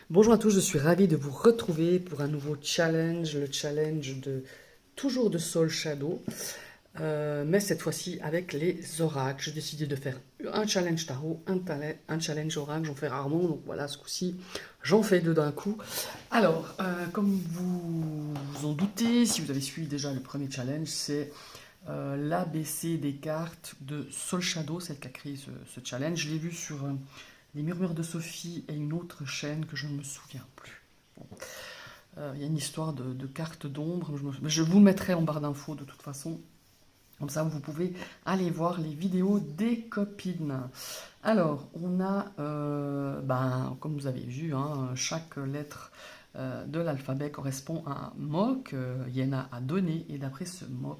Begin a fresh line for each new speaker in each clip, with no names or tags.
Bonjour à tous, je suis ravie de vous retrouver pour un nouveau challenge, le challenge de toujours de Soul Shadow, mais cette fois-ci avec les oracles. J'ai décidé de faire un challenge tarot, un challenge oracle, j'en fais rarement, donc voilà, ce coup-ci, j'en fais deux d'un coup. Alors, comme vous vous en doutez, si vous avez suivi déjà le premier challenge, c'est l'ABC des cartes de Soul Shadow, celle qui a créé ce challenge. Je l'ai vu sur les Murmures de Sophie et une autre chaîne que je ne me souviens plus. Bon. Il y a une histoire de cartes d'ombre, je vous le mettrai en barre d'infos de toute façon. Comme ça, vous pouvez aller voir les vidéos des copines. Alors, on a, comme vous avez vu, hein, chaque lettre de l'alphabet correspond à un mot que Yéna a donné. Et d'après ce mot,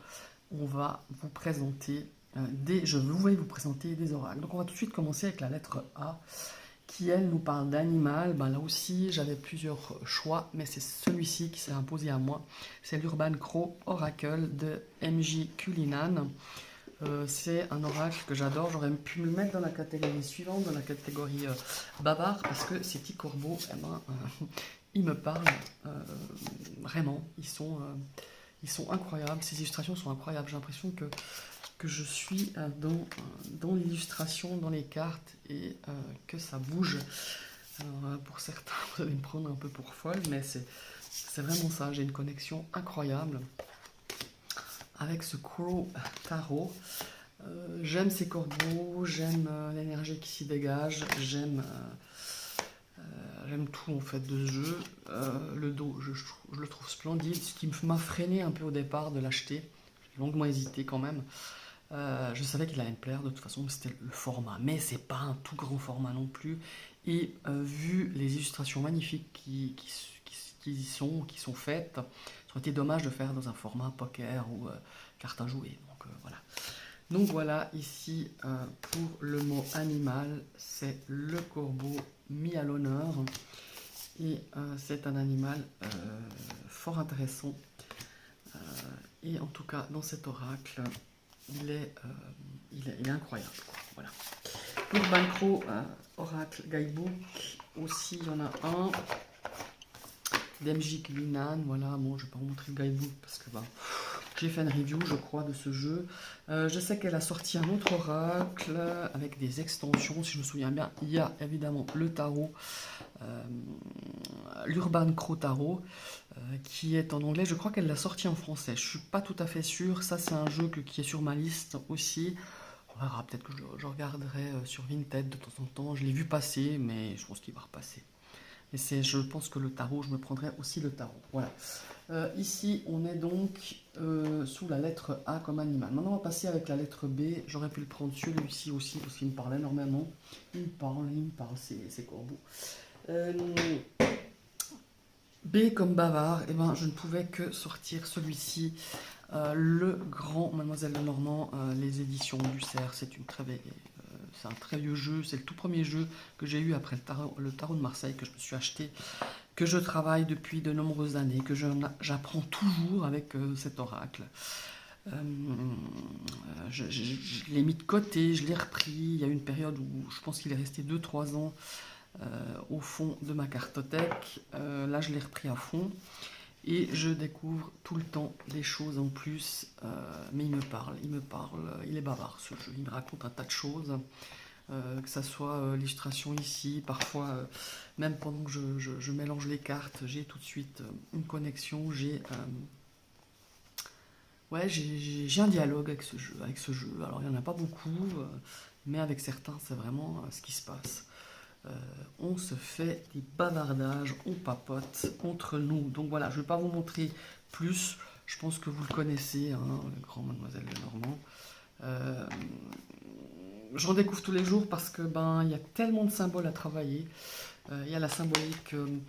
on va vous présenter je vais vous présenter des oracles. Donc, on va tout de suite commencer avec la lettre A qui, elle, nous parle d'animal. Ben, là aussi, j'avais plusieurs choix, mais c'est celui-ci qui s'est imposé à moi. C'est l'Urban Crow Oracle de MJ Cullinan. C'est un oracle que j'adore. J'aurais pu me le mettre dans la catégorie suivante, dans la catégorie bavard, parce que ces petits corbeaux, eh ben, ils me parlent vraiment. Ils sont incroyables. Ces illustrations sont incroyables. J'ai l'impression que je suis dans l'illustration, dans les cartes, et que ça bouge. Alors, pour certains, vous allez me prendre un peu pour folle, mais c'est vraiment ça. J'ai une connexion incroyable avec ce Crow Tarot. J'aime ces corbeaux, j'aime l'énergie qui s'y dégage, j'aime tout en fait de ce jeu. Le dos, je le trouve splendide, ce qui m'a freiné un peu au départ de l'acheter. J'ai longuement hésité quand même. Je savais qu'il allait me plaire de toute façon, c'était le format, mais c'est pas un tout grand format non plus. Et vu les illustrations magnifiques qui sont faites, ça aurait été dommage de faire dans un format poker ou carte à jouer. Donc voilà, ici pour le mot animal, c'est le corbeau mis à l'honneur. Et c'est un animal fort intéressant. Et en tout cas, dans cet oracle, il est incroyable, quoi. Voilà. Urban Crow, Oracle Guidebook, aussi il y en a un. D'MJ Linan, voilà, bon, je vais pas vous montrer le guidebook parce que j'ai fait une review, je crois, de ce jeu. Je sais qu'elle a sorti un autre oracle avec des extensions, si je me souviens bien. Il y a évidemment le tarot, l'Urban Crow Tarot, qui est en anglais. Je crois qu'elle l'a sorti en français. Je suis pas tout à fait sûr. Ça, c'est un jeu qui est sur ma liste aussi. On verra, peut-être que je regarderai sur Vinted de temps en temps. Je l'ai vu passer, mais je pense qu'il va repasser. Et je pense que le tarot, je me prendrai aussi le tarot. Voilà. Ici, on est donc sous la lettre A comme animal. Maintenant, on va passer avec la lettre B. J'aurais pu le prendre celui-ci aussi, parce qu'il me parlait énormément. Il me parle, ces corbeaux. B comme bavard, et ben, je ne pouvais que sortir celui-ci. Le grand Mademoiselle Lenormand, les éditions du Cerf, c'est un très vieux jeu, c'est le tout premier jeu que j'ai eu après le tarot de Marseille que je me suis acheté, que je travaille depuis de nombreuses années, que j'apprends toujours avec cet oracle. Je l'ai mis de côté, je l'ai repris, il y a eu une période où je pense qu'il est resté 2-3 ans au fond de ma cartothèque. Là je l'ai repris à fond. Et je découvre tout le temps des choses en plus, mais il me parle, il est bavard ce jeu, il me raconte un tas de choses, que ça soit l'illustration ici, parfois même pendant que je mélange les cartes, j'ai tout de suite une connexion, j'ai un dialogue avec ce jeu. Alors il n'y en a pas beaucoup, mais avec certains c'est vraiment ce qui se passe. On se fait des bavardages, on papote entre nous. Donc voilà, je ne vais pas vous montrer plus. Je pense que vous le connaissez, hein, le grand Mademoiselle Lenormand. Euh, je redécouvre tous les jours parce que il y a tellement de symboles à travailler. Il y a la symbolique de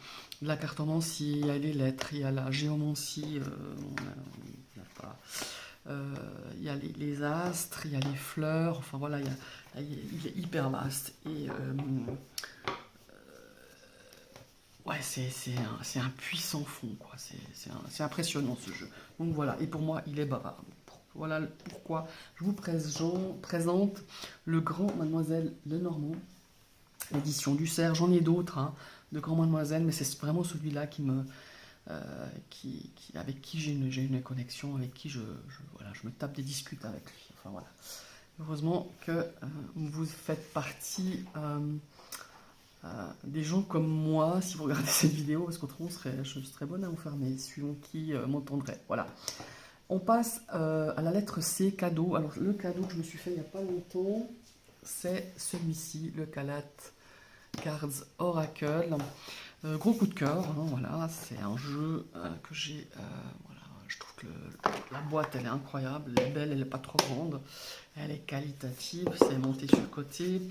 la cartomancie, il y a les lettres, il y a la géomancie. Il y a les astres, il y a les fleurs. Enfin voilà, il est hyper vaste et ouais, c'est un puissant fond, quoi. C'est impressionnant ce jeu. Donc voilà, et pour moi, il est bavard. Voilà pourquoi je vous présente le grand Mademoiselle Lenormand. L'édition du cerf, j'en ai d'autres, hein, de Grand Mademoiselle, mais c'est vraiment celui-là qui me, avec qui j'ai une connexion, avec qui voilà, je me tape des discutes avec lui. Enfin voilà. Heureusement que vous faites partie des gens comme moi, si vous regardez cette vidéo, parce qu'autrement je serais bonne à vous fermer, suivant qui m'entendrait. Voilà. On passe à la lettre C, cadeau. Alors le cadeau que je me suis fait il n'y a pas longtemps, c'est celui-ci, le Kalat Cards Oracle. Gros coup de cœur, hein, voilà, c'est un jeu que j'ai, voilà, je trouve que la boîte elle est incroyable, elle est belle, elle n'est pas trop grande, elle est qualitative, c'est monté sur le côté.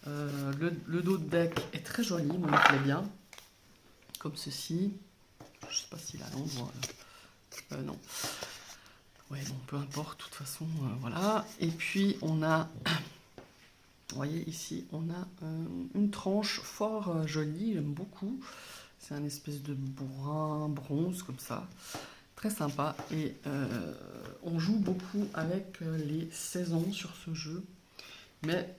Le dos de deck est très joli, moi il me plaît bien, comme ceci. Je sais pas si la l'ombre, non. Ouais, bon, peu importe, de toute façon, voilà. Et puis on a, vous voyez ici, on a une tranche fort jolie, j'aime beaucoup. C'est un espèce de brun bronze comme ça, très sympa. Et on joue beaucoup avec les saisons sur ce jeu, mais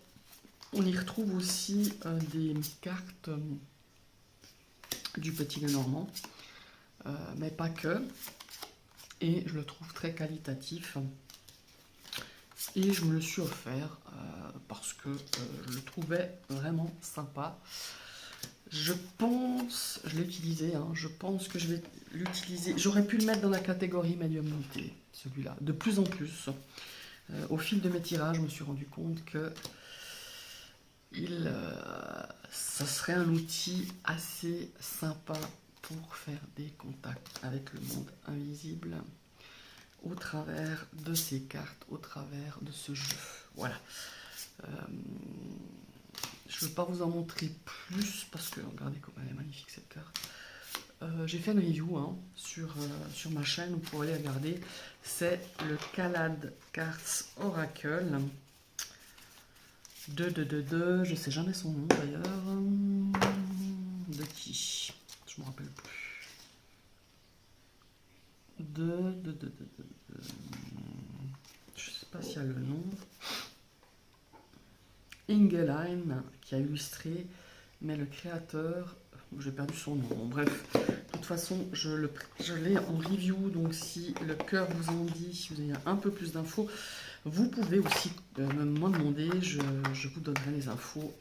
on y retrouve aussi des cartes du Petit Lenormand, mais pas que. Et je le trouve très qualitatif. Et je me le suis offert parce que je le trouvais vraiment sympa. Je pense, je l'ai utilisé, hein, je pense que je vais l'utiliser. J'aurais pu le mettre dans la catégorie médium monté, celui-là, de plus en plus. Au fil de mes tirages, je me suis rendu compte que ça serait un outil assez sympa pour faire des contacts avec le monde invisible au travers de ces cartes, au travers de ce jeu. Voilà. Je ne veux pas vous en montrer plus parce que regardez comme elle est magnifique cette carte. J'ai fait une review hein, sur ma chaîne, vous pourrez aller regarder. C'est le Kalad Cards Oracle. Je sais jamais son nom d'ailleurs. De qui? Je me rappelle plus. Je sais pas s'il y a le nom. Ingelheim qui a illustré, mais le créateur, j'ai perdu son nom. Bon, bref, de toute façon, je l'ai en review, donc si le cœur vous en dit, si vous avez un peu plus d'infos, vous pouvez aussi m'en demander, je vous donnerai les infos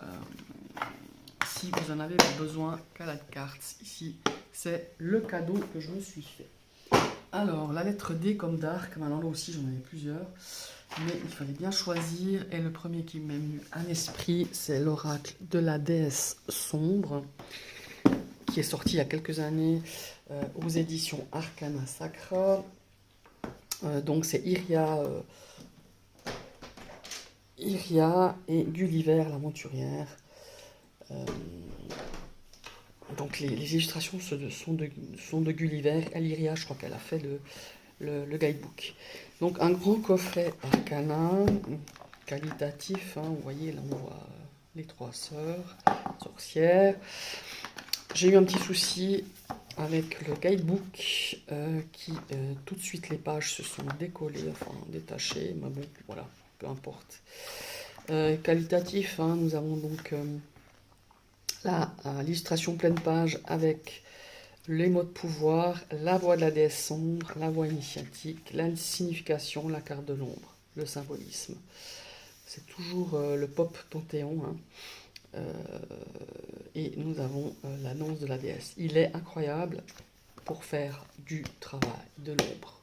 si vous en avez besoin. Kalad Cards, ici, c'est le cadeau que je me suis fait. Alors, la lettre D comme Dark, maintenant là aussi j'en avais plusieurs, mais il fallait bien choisir, et le premier qui m'est venu à l'esprit, c'est l'oracle de la déesse sombre, qui est sorti il y a quelques années aux éditions Arcana Sacra. Donc c'est Iria et Gulliver l'aventurière. Donc les illustrations sont de Gulliver. Iria, je crois qu'elle a fait le guidebook. Donc un grand coffret Arcana, qualitatif, hein, vous voyez là on voit les trois sœurs, sorcières. J'ai eu un petit souci avec le guidebook qui tout de suite les pages se sont décollées, enfin détachées, mais bon voilà, peu importe. Qualitatif, hein, nous avons donc l'illustration pleine page avec les mots de pouvoir, la voix de la déesse sombre, la voix initiatique, la signification, la carte de l'ombre, le symbolisme. C'est toujours le pop panthéon. Hein. Et nous avons l'annonce de la déesse. Il est incroyable pour faire du travail de l'ombre.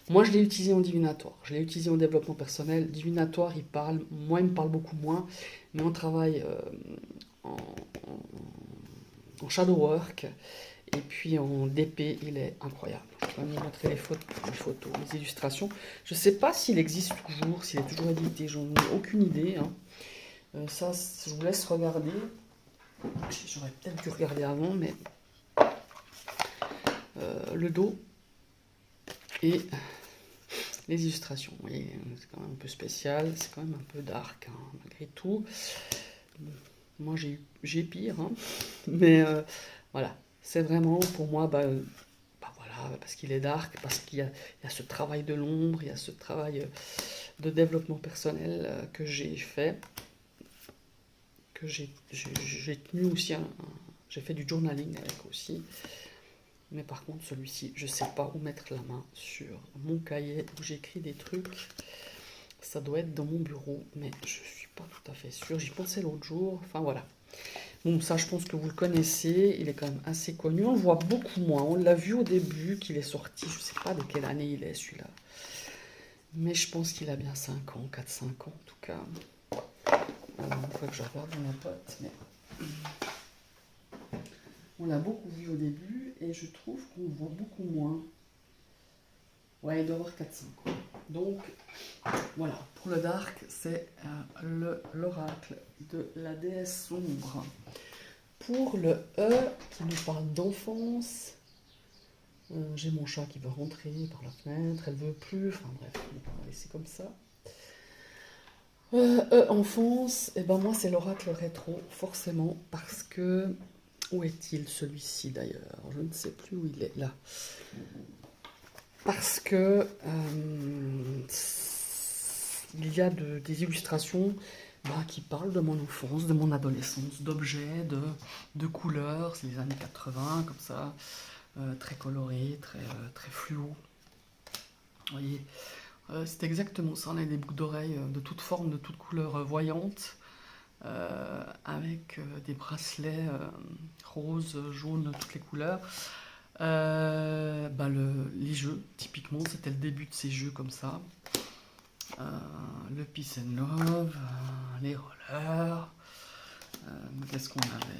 Moi, je l'ai utilisé en divinatoire. Je l'ai utilisé en développement personnel. Divinatoire, il parle. Moi, il me parle beaucoup moins. Mais on travaille en shadow work. Et puis en DP, il est incroyable. Je vais vous montrer les photos, les illustrations. Je ne sais pas s'il existe toujours, s'il est toujours édité. J'en ai aucune idée. Hein. Ça, je vous laisse regarder. J'aurais peut-être dû regarder avant, mais le dos et les illustrations. Vous voyez, c'est quand même un peu spécial, c'est quand même un peu dark, hein, malgré tout. Moi, j'ai pire, hein, mais voilà. C'est vraiment pour moi, voilà, parce qu'il est dark, parce qu'il y a ce travail de l'ombre, il y a ce travail de développement personnel que j'ai fait, que j'ai tenu aussi, j'ai fait du journaling avec aussi. Mais par contre, celui-ci, je ne sais pas où mettre la main sur mon cahier où j'écris des trucs. Ça doit être dans mon bureau, mais je ne suis pas tout à fait sûre. J'y pensais l'autre jour. Enfin voilà. Bon, ça, je pense que vous le connaissez. Il est quand même assez connu. On le voit beaucoup moins. On l'a vu au début qu'il est sorti. Je ne sais pas de quelle année il est celui-là. Mais je pense qu'il a bien 5 ans, 4-5 ans en tout cas. Il faut que je regarde ma pote. Mais... on l'a beaucoup vu au début et je trouve qu'on le voit beaucoup moins. Ouais, il doit avoir 4-5 ans. Donc, voilà. Pour le Dark, c'est l'oracle de la déesse sombre. Pour le E, qui nous parle d'enfance, j'ai mon chat qui veut rentrer par la fenêtre, elle veut plus, enfin bref, on va laisser comme ça. Enfance, et ben moi c'est l'oracle rétro, forcément, parce que... où est-il celui-ci d'ailleurs? Je ne sais plus où il est, là. Parce que il y a des illustrations qui parlent de mon enfance, de mon adolescence, d'objets, de couleurs, c'est les années 80, comme ça, très coloré, très fluo. Vous voyez, c'est exactement ça, on a des boucles d'oreilles de toutes formes, de toutes couleurs voyantes, avec des bracelets roses, jaunes, toutes les couleurs. Les jeux, typiquement, c'était le début de ces jeux comme ça. Le Peace and Love, les rollers. Qu'est-ce qu'on avait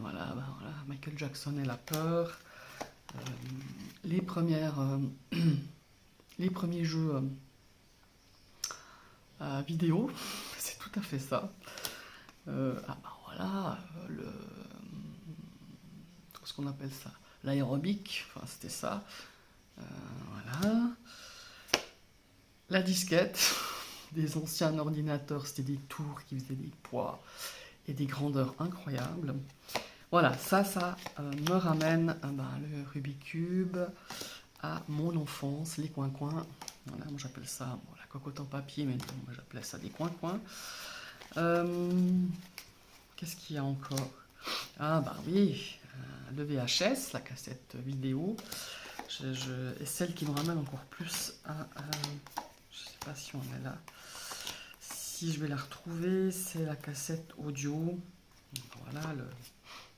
voilà, Michael Jackson et la peur. Les premiers jeux vidéo, c'est tout à fait ça. Ce qu'on appelle ça, l'aérobic, enfin c'était ça. Voilà. La disquette, des anciens ordinateurs, c'était des tours qui faisaient des poids et des grandeurs incroyables. Voilà, ça me ramène le Rubik's Cube à mon enfance, les coins-coins. Voilà, moi j'appelle ça la cocotte en papier, mais moi j'appelais ça des coins-coins. Qu'est-ce qu'il y a encore? Oui, le VHS, la cassette vidéo. Et celle qui me ramène encore plus à... je sais pas si on est là. Si je vais la retrouver, c'est la cassette audio. Voilà,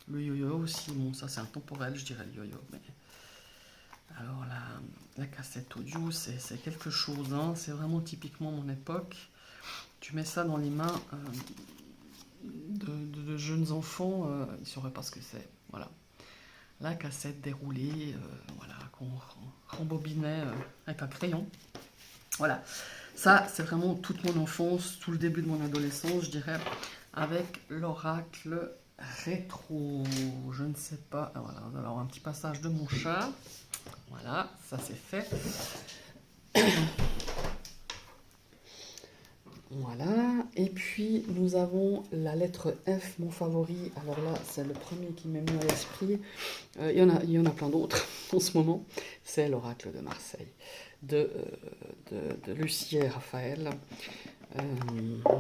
le yo-yo aussi. Bon, ça c'est intemporel, je dirais le yo-yo. Mais... alors la cassette audio, c'est quelque chose. Hein, c'est vraiment typiquement mon époque. Tu mets ça dans les mains de jeunes enfants, ils ne sauraient pas ce que c'est. Voilà. La cassette déroulée, qu'on rembobinait avec un crayon. Voilà. Ça, c'est vraiment toute mon enfance, tout le début de mon adolescence, je dirais, avec l'oracle rétro. Je ne sais pas. Voilà, alors un petit passage de mon chat. Voilà, ça c'est fait. Voilà, et puis nous avons la lettre F, mon favori. Alors là, c'est le premier qui m'est venu à l'esprit. Il y en a plein d'autres en ce moment. C'est l'oracle de Marseille, de Lucie et Raphaël.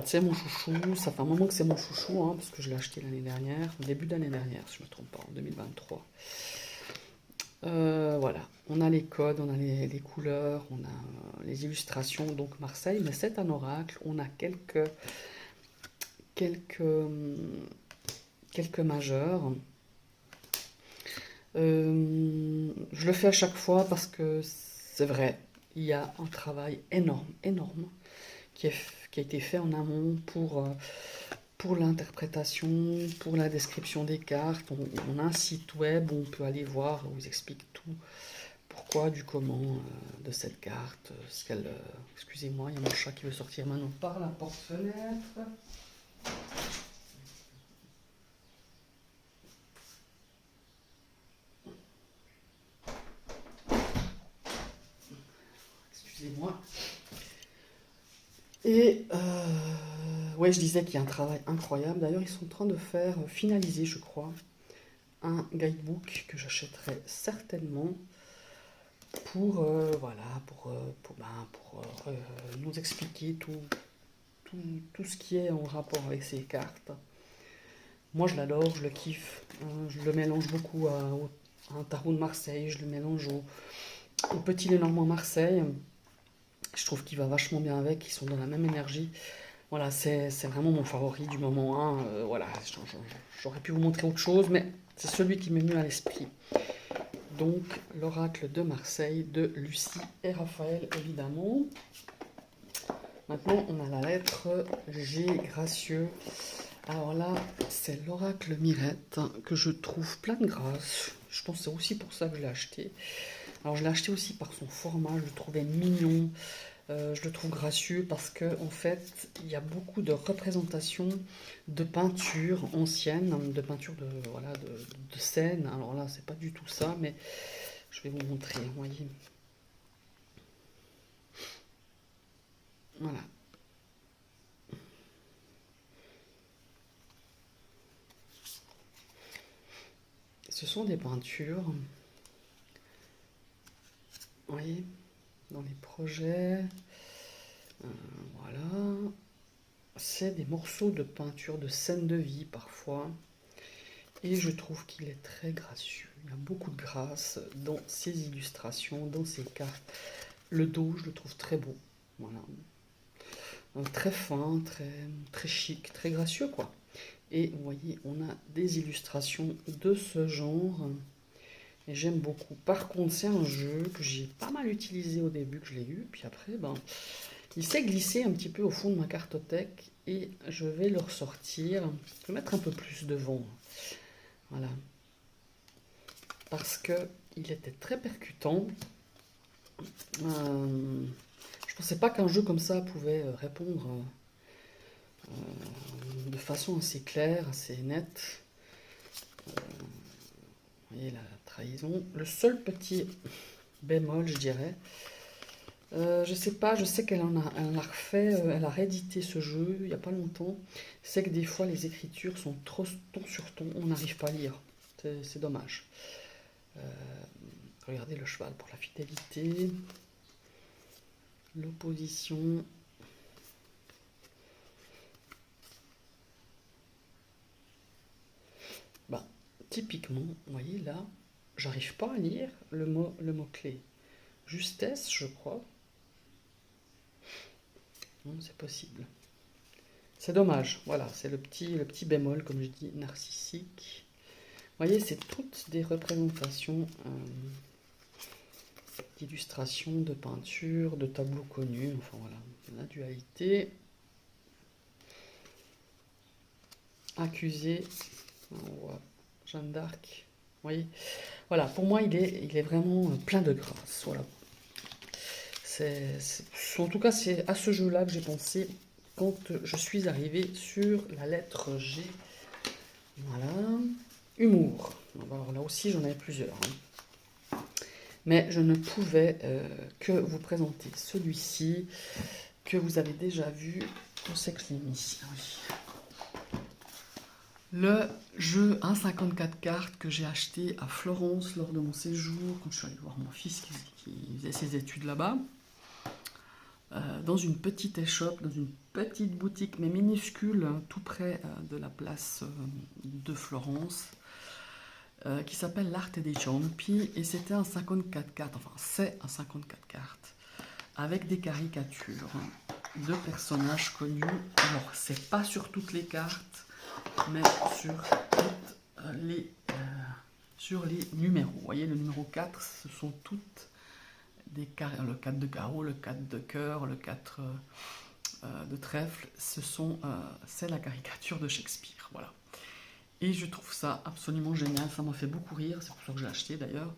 C'est mon chouchou, ça fait un moment que c'est mon chouchou, hein, parce que je l'ai acheté l'année dernière, au début d'année dernière, si je ne me trompe pas, en 2023. Voilà, on a les codes, on a les couleurs, on a les illustrations, donc Marseille, mais c'est un oracle, on a quelques majeurs. Je le fais à chaque fois parce que c'est vrai, il y a un travail énorme, qui a été fait en amont pour l'interprétation, pour la description des cartes. On a un site web où on peut aller voir, où ils expliquent tout, pourquoi, du comment de cette carte, ce qu'elle... excusez-moi, il y a mon chat qui veut sortir maintenant par la porte-fenêtre. Excusez-moi. Et ouais, je disais qu'il y a un travail incroyable. D'ailleurs, ils sont en train de finaliser, je crois, un guidebook que j'achèterai certainement pour nous expliquer tout ce qui est en rapport avec ces cartes. Moi, je l'adore, je le kiffe. Je le mélange beaucoup à un tarot de Marseille, je le mélange au petit Lenormand Marseille. Je trouve qu'il va vachement bien avec, ils sont dans la même énergie. Voilà, c'est vraiment mon favori du moment 1. Voilà, j'aurais pu vous montrer autre chose, mais c'est celui qui m'est venu à l'esprit. Donc, l'oracle de Marseille de Lucie et Raphaël, évidemment. Maintenant, on a la lettre G, gracieux. Alors là, c'est l'oracle Mirette que je trouve plein de grâce. Je pense que c'est aussi pour ça que je l'ai acheté. Alors, je l'ai acheté aussi par son format, je le trouvais mignon. Je le trouve gracieux parce que en fait, il y a beaucoup de représentations de peintures anciennes, de peintures de voilà de scènes. Alors là, c'est pas du tout ça, mais je vais vous montrer. Vous voyez, voilà. Ce sont des peintures. Vous voyez, dans les projets. Voilà. C'est des morceaux de peinture de scènes de vie parfois. Et je trouve qu'il est très gracieux. Il y a beaucoup de grâce dans ses illustrations, dans ses cartes. Le dos, je le trouve très beau. Voilà. Très fin, très chic, très gracieux, quoi. Et vous voyez, on a des illustrations de ce genre. Et j'aime beaucoup. Par contre, c'est un jeu que j'ai pas mal utilisé au début, que je l'ai eu. Puis après, ben, il s'est glissé un petit peu au fond de ma cartothèque. Et je vais le ressortir. Je vais mettre un peu plus devant. Voilà. Parce que il était très percutant. Je pensais pas qu'un jeu comme ça pouvait répondre de façon assez claire, assez nette. Vous voyez la trahison. Le seul petit bémol, je dirais, je sais pas, je sais elle a refait, elle a réédité ce jeu il n'y a pas longtemps. C'est que des fois les écritures sont trop ton sur ton, on n'arrive pas à lire. C'est dommage. Euh, Regardez le cheval pour la fidélité, l'opposition. Bah, typiquement, vous voyez là, j'arrive pas à lire le mot-clé. Justesse, je crois. Non, c'est possible. C'est dommage, voilà, c'est le petit bémol, comme je dis, narcissique. Vous voyez, c'est toutes des représentations d'illustrations, de peintures, de tableaux connus, enfin voilà, la dualité. Accusé, on voit Jeanne d'Arc, vous voyez. Voilà, pour moi, il est vraiment plein de grâce, voilà. En tout cas, c'est à ce jeu-là que j'ai pensé quand je suis arrivée sur la lettre G. Voilà. Humour. Alors là aussi, j'en avais plusieurs. Mais je ne pouvais que vous présenter celui-ci que vous avez déjà vu. Où c'est que je l'ai mis? Oui. Le jeu 1,54 cartes que j'ai acheté à Florence lors de mon séjour, quand je suis allée voir mon fils qui faisait ses études là-bas. Dans une petite échoppe, dans une petite boutique, mais minuscule, tout près de la place de Florence, qui s'appelle l'Arte dei Ciompi, et c'était un 54 cartes, enfin c'est un 54 cartes, avec des caricatures de personnages connus. Alors, c'est pas sur toutes les cartes, mais sur les numéros. Vous voyez, le numéro 4, ce sont toutes le 4 de carreau, le 4 de cœur, le 4 de trèfle, c'est la caricature de Shakespeare, voilà. Et je trouve ça absolument génial, ça m'a fait beaucoup rire, c'est pour ça que j'ai acheté d'ailleurs.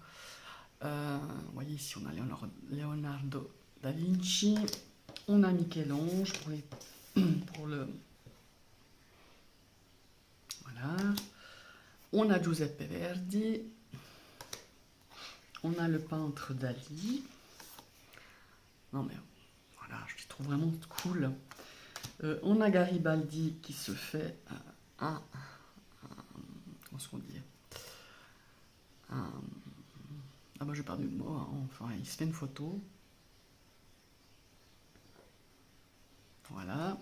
Vous voyez ici on a Leonardo da Vinci, on a Michel-Ange pour le... Voilà. On a Giuseppe Verdi, on a le peintre Dali. Non mais voilà, je les trouve vraiment cool. On a Garibaldi qui se fait comment est-ce qu'on dit, ah bah j'ai perdu le mot, hein. Enfin il se fait une photo. Voilà.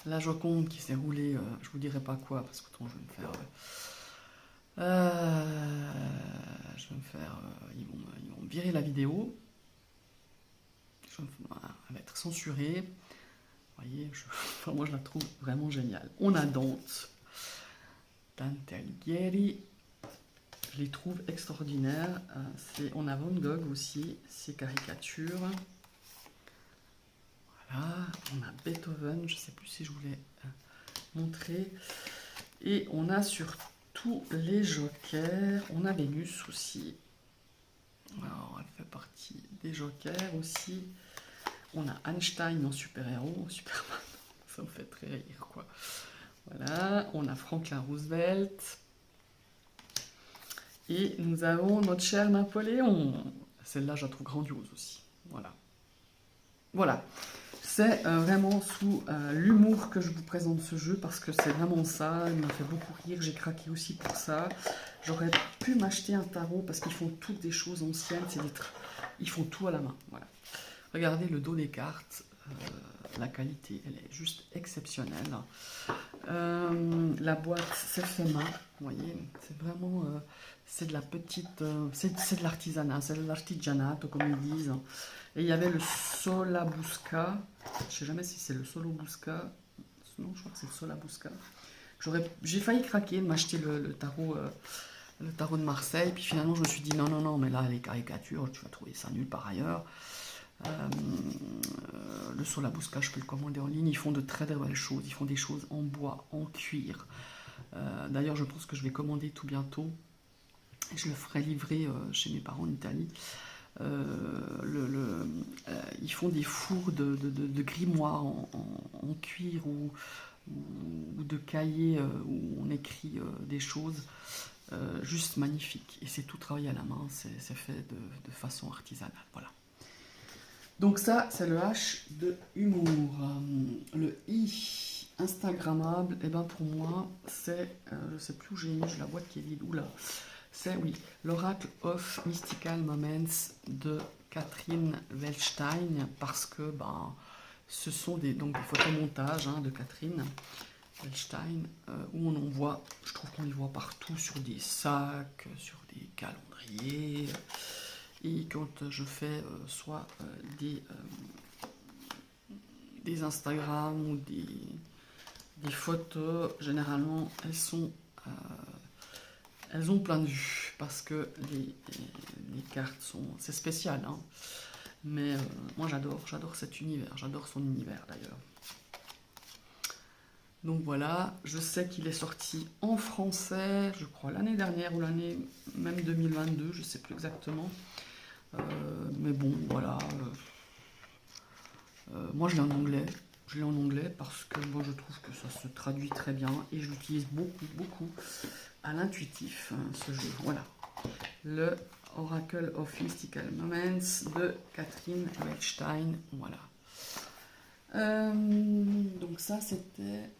La Joconde qui s'est roulée, je vous dirai pas quoi, parce que je vais me faire... ils vont me virer la vidéo. Elle va être censurée. Vous voyez, moi je la trouve vraiment géniale. On a Dante Alighieri. Je les trouve extraordinaires. On a Van Gogh aussi, ses caricatures. Voilà, on a Beethoven, je ne sais plus si je voulais montrer. Et on a sur tous les jokers, on a Vénus aussi. Alors, elle fait partie des jokers aussi. On a Einstein en super-héros, Superman, ça me fait très rire quoi. Voilà, on a Franklin Roosevelt. Et nous avons notre cher Napoléon. Celle-là, je la trouve grandiose aussi. Voilà. Voilà. C'est vraiment sous l'humour que je vous présente ce jeu parce que c'est vraiment ça. Il m'a fait beaucoup rire. J'ai craqué aussi pour ça. J'aurais pu m'acheter un tarot parce qu'ils font toutes des choses anciennes. Ils font tout à la main. Voilà. Regardez le dos des cartes. La qualité, elle est juste exceptionnelle. La boîte, c'est fait main. Vous voyez, c'est vraiment... c'est de la petite... c'est de l'artisanat. C'est de l'artigianato, comme ils disent. Et il y avait le Solabusca. Je ne sais jamais si c'est le Solabusca. Non, je crois que c'est le Solabusca. J'ai failli craquer de m'acheter le tarot de Marseille. Puis finalement, je me suis dit non, mais là, les caricatures, tu vas trouver ça nulle part ailleurs. Le Solabusca, je peux le commander en ligne. Ils font de très très belles choses. Ils font des choses en bois, en cuir. D'ailleurs, je pense que je vais commander tout bientôt. Et je le ferai livrer chez mes parents en Italie. Ils font des fours de grimoires en cuir ou de cahiers où on écrit des choses juste magnifiques. Et c'est tout travaillé à la main, c'est fait de façon artisanale. Voilà. Donc ça, c'est le H de humour. Le I Instagrammable, et ben pour moi, c'est, je sais plus où j'ai mis, j'ai la boîte qui est vide, oula. C'est, oui, l'Oracle of Mystical Moments de Catherine Welstein, parce que ce sont des photomontages de Catherine Welstein, où on en voit, je trouve qu'on les voit partout, sur des sacs, sur des calendriers, et quand je fais soit des Instagram ou des photos, généralement, elles ont plein de vues parce que les cartes c'est spécial, hein. Mais moi j'adore cet univers, j'adore son univers d'ailleurs. Donc voilà, je sais qu'il est sorti en français, je crois l'année dernière ou l'année même 2022, je sais plus exactement. Mais bon, voilà. Moi je l'ai en anglais. Je l'ai en anglais parce que moi je trouve que ça se traduit très bien et je l'utilise beaucoup à l'intuitif, ce jeu. Voilà. Le Oracle of Mystical Moments de Catherine Welstein. Voilà. Donc ça c'était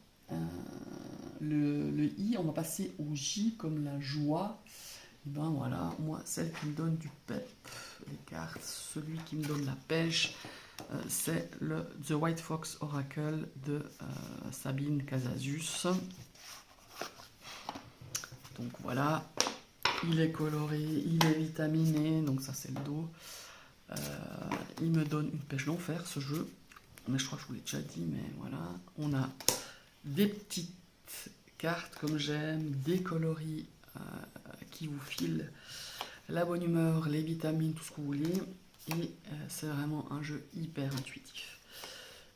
le I. On va passer au J comme la joie. Et ben voilà, moi celle qui me donne du pep, les cartes, celui qui me donne la pêche, c'est le The White Fox Oracle de Sabine Casasus. Donc voilà, il est coloré, il est vitaminé, donc ça c'est le dos. Il me donne une pêche d'enfer ce jeu, mais je crois que je vous l'ai déjà dit, mais voilà. On a des petites cartes comme j'aime, des coloris qui vous filent la bonne humeur, les vitamines, tout ce que vous voulez. Et c'est vraiment un jeu hyper intuitif.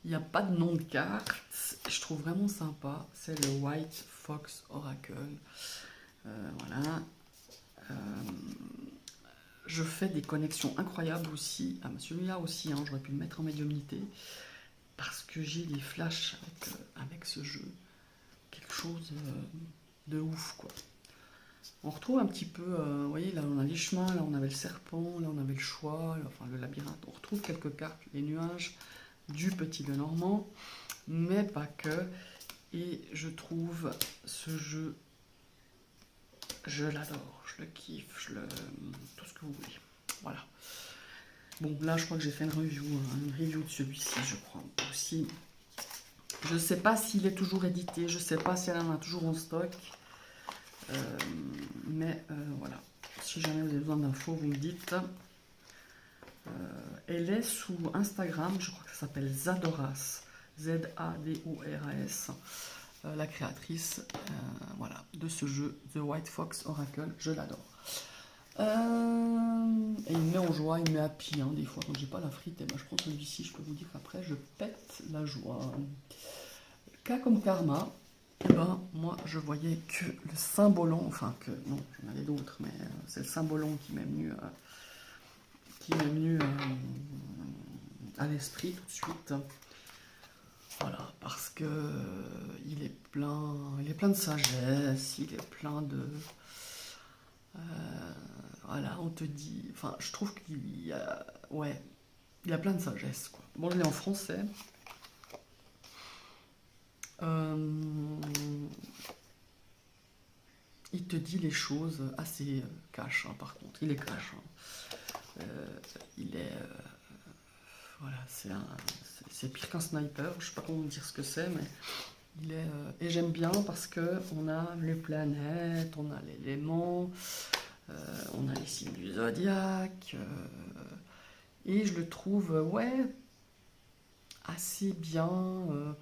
Il n'y a pas de nom de carte, je trouve vraiment sympa. C'est le White Fox Oracle. Voilà. Je fais des connexions incroyables aussi. Ah, celui-là aussi, hein, j'aurais pu le mettre en médiumnité. Parce que j'ai des flashs avec ce jeu. Quelque chose de ouf, quoi. On retrouve un petit peu, vous voyez, là on a les chemins, là on avait le serpent, là on avait le choix, enfin le labyrinthe. On retrouve quelques cartes, les nuages du Petit Lenormand, mais pas que. Et je trouve ce jeu, je l'adore, je le kiffe, tout ce que vous voulez. Voilà. Bon, là je crois que j'ai fait une review de celui-ci, je crois aussi. Je ne sais pas s'il est toujours édité, je ne sais pas si elle en a toujours en stock. Mais voilà, si jamais vous avez besoin d'infos, vous me dites. Elle est sous Instagram, je crois que ça s'appelle Zadoras, Z-A-D-O-R-A-S, la créatrice voilà, de ce jeu, The White Fox Oracle, je l'adore. Et il me met en joie, il me met happy, hein, des fois quand j'ai pas la frite, et ben je prends celui-ci, je peux vous dire qu'après je pète la joie. Cas comme karma, et ben moi je voyais que le symbolon, enfin que, non, j'en avais d'autres, mais c'est le symbolon qui m'est venu à l'esprit tout de suite. Voilà, parce que il est plein de sagesse, il est plein de... voilà, on te dit... Enfin, je trouve qu'il y a... Ouais, il y a plein de sagesse, quoi. Bon, je l'ai en français. Il te dit les choses assez cash, hein, par contre. Il est cash. Hein. Il est... voilà, c'est pire qu'un sniper. Je sais pas comment dire ce que c'est, mais il est... et j'aime bien parce que on a les planètes, on a l'élément, on a les signes du zodiaque, et je le trouve, ouais, assez bien.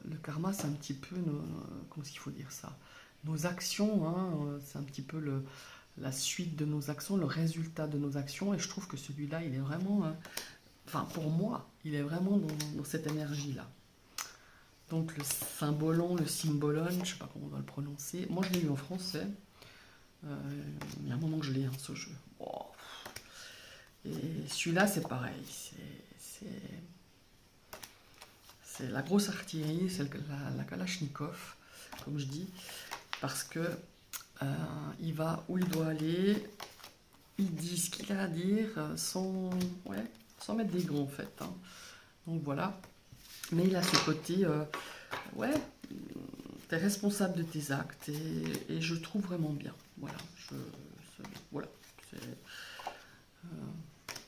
Le karma, c'est un petit peu, comment est-ce qu'il faut dire ça? Nos actions, hein, c'est un petit peu la suite de nos actions, le résultat de nos actions, et je trouve que celui-là, il est vraiment, enfin pour moi, il est vraiment dans cette énergie-là. Donc le symbolon, le symbolon, je sais pas comment on va le prononcer. Moi, je l'ai lu en français. Il y a un moment que je l'ai, hein, ce jeu. Oh. Et celui-là, c'est pareil. C'est la grosse artillerie, c'est la Kalachnikov, comme je dis, parce que il va où il doit aller, il dit ce qu'il a à dire sans mettre des gants en fait. Hein. Donc voilà. Mais il a ce côté, ouais, t'es responsable de tes actes et je trouve vraiment bien. Voilà, voilà,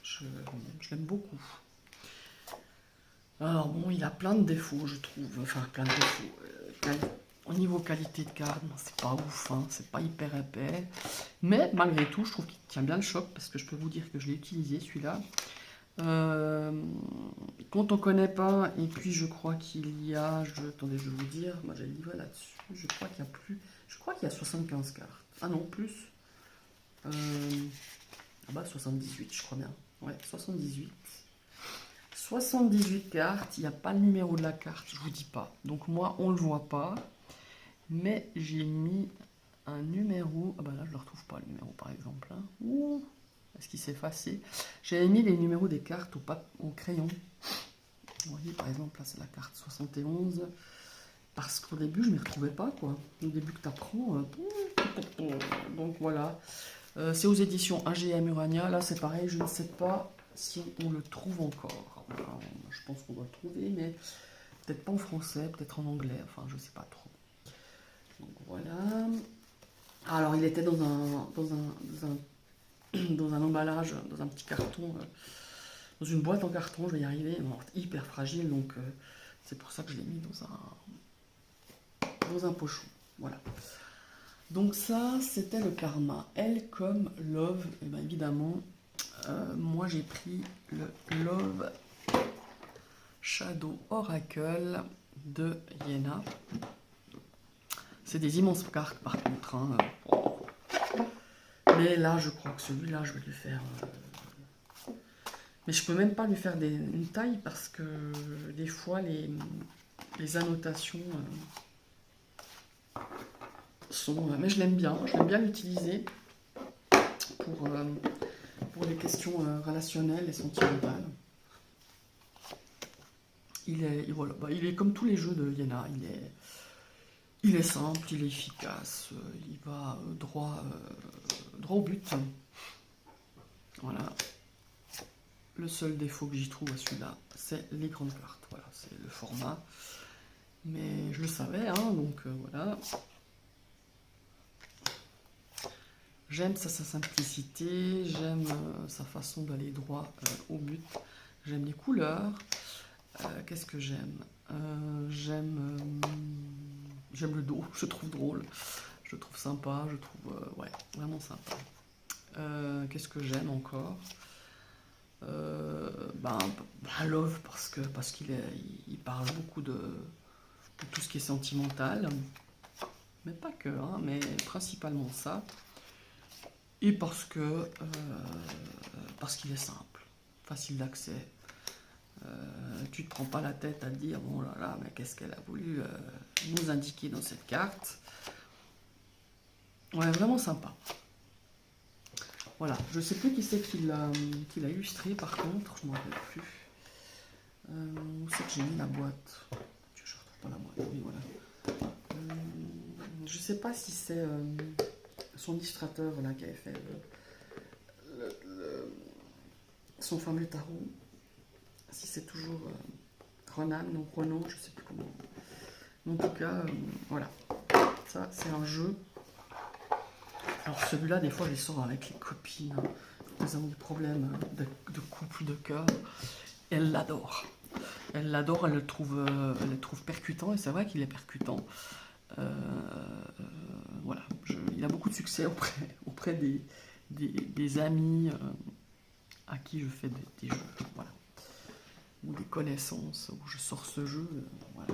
je l'aime beaucoup. Alors bon, il a plein de défauts, je trouve. Enfin, plein de défauts. Au niveau qualité de carte, c'est pas ouf, hein, c'est pas hyper épais. Mais malgré tout, je trouve qu'il tient bien le choc parce que je peux vous dire que je l'ai utilisé celui-là. Quand on connaît pas, et puis je crois qu'il y a, attendez, je vais vous dire, moi j'ai le livret là-dessus, je crois qu'il y a plus, je crois qu'il y a 75 cartes. Ah non, plus. Ah bah 78, je crois bien. Ouais, 78. 78 cartes, il n'y a pas le numéro de la carte, je vous dis pas. Donc moi, on le voit pas. Mais j'ai mis un numéro. Ah bah là, je ne le retrouve pas, le numéro, par exemple. Hein. Ouh, est-ce qu'il s'est effacé? J'avais mis les numéros des cartes au crayon. Vous voyez, par exemple, là, c'est la carte 71. Parce qu'au début, je ne m'y retrouvais pas, quoi. Au début que tu apprends. Donc voilà. C'est aux éditions AGM Urania. Là, c'est pareil, je ne sais pas si on le trouve encore. Alors, je pense qu'on doit le trouver, mais peut-être pas en français, peut-être en anglais. Enfin, je ne sais pas trop. Donc voilà. Alors il était dans un emballage, dans un petit carton, dans une boîte en carton, je vais y arriver, hyper fragile, donc c'est pour ça que je l'ai mis dans un pochon. Voilà. Donc ça, c'était le karma. Elle comme love, et bien évidemment, moi j'ai pris le Love Shadow Oracle de Yéna. C'est des immenses cartes par contre. Hein. Mais là, je crois que celui-là, je vais lui faire... Mais je peux même pas lui faire une taille parce que des fois, les annotations sont... mais je l'aime bien l'utiliser pour les questions relationnelles et sentimentales. Voilà, il est comme tous les jeux de Yéna, il est simple, il est efficace, il va droit au but. Voilà. Le seul défaut que j'y trouve à celui-là, c'est les grandes cartes. Voilà, c'est le format. Mais je le savais, hein, donc voilà. J'aime sa simplicité, j'aime sa façon d'aller droit au but. J'aime les couleurs. Qu'est-ce que j'aime? J'aime le dos, je trouve drôle, je trouve sympa, je trouve ouais, vraiment sympa. Qu'est-ce que j'aime encore? Love parce il parle beaucoup de tout ce qui est sentimental, mais pas que, hein, mais principalement ça. Et parce qu'il est simple, facile d'accès. Tu te prends pas la tête à te dire bon là là, mais qu'est-ce qu'elle a voulu nous indiquer dans cette carte. Ouais, vraiment sympa. Voilà, je sais plus qui c'est qui l'a illustré par contre, je m'en rappelle plus. Où c'est que j'ai mis la boîte? Je retrouve pas la boîte, oui voilà. Je sais pas si c'est son illustrateur là qui avait fait son fameux tarot. Si c'est toujours Ronan ou Ronan, je sais plus comment. En tout cas, voilà. Ça, c'est un jeu. Alors celui-là, des fois, je les sors avec les copines. Elles ont des problèmes de couple, de cœur. Elle l'adore. Elle l'adore, elle le trouve percutant, et c'est vrai qu'il est percutant. Voilà, il a beaucoup de succès auprès des amis à qui je fais des jeux. Voilà. Ou des connaissances, où je sors ce jeu. Voilà.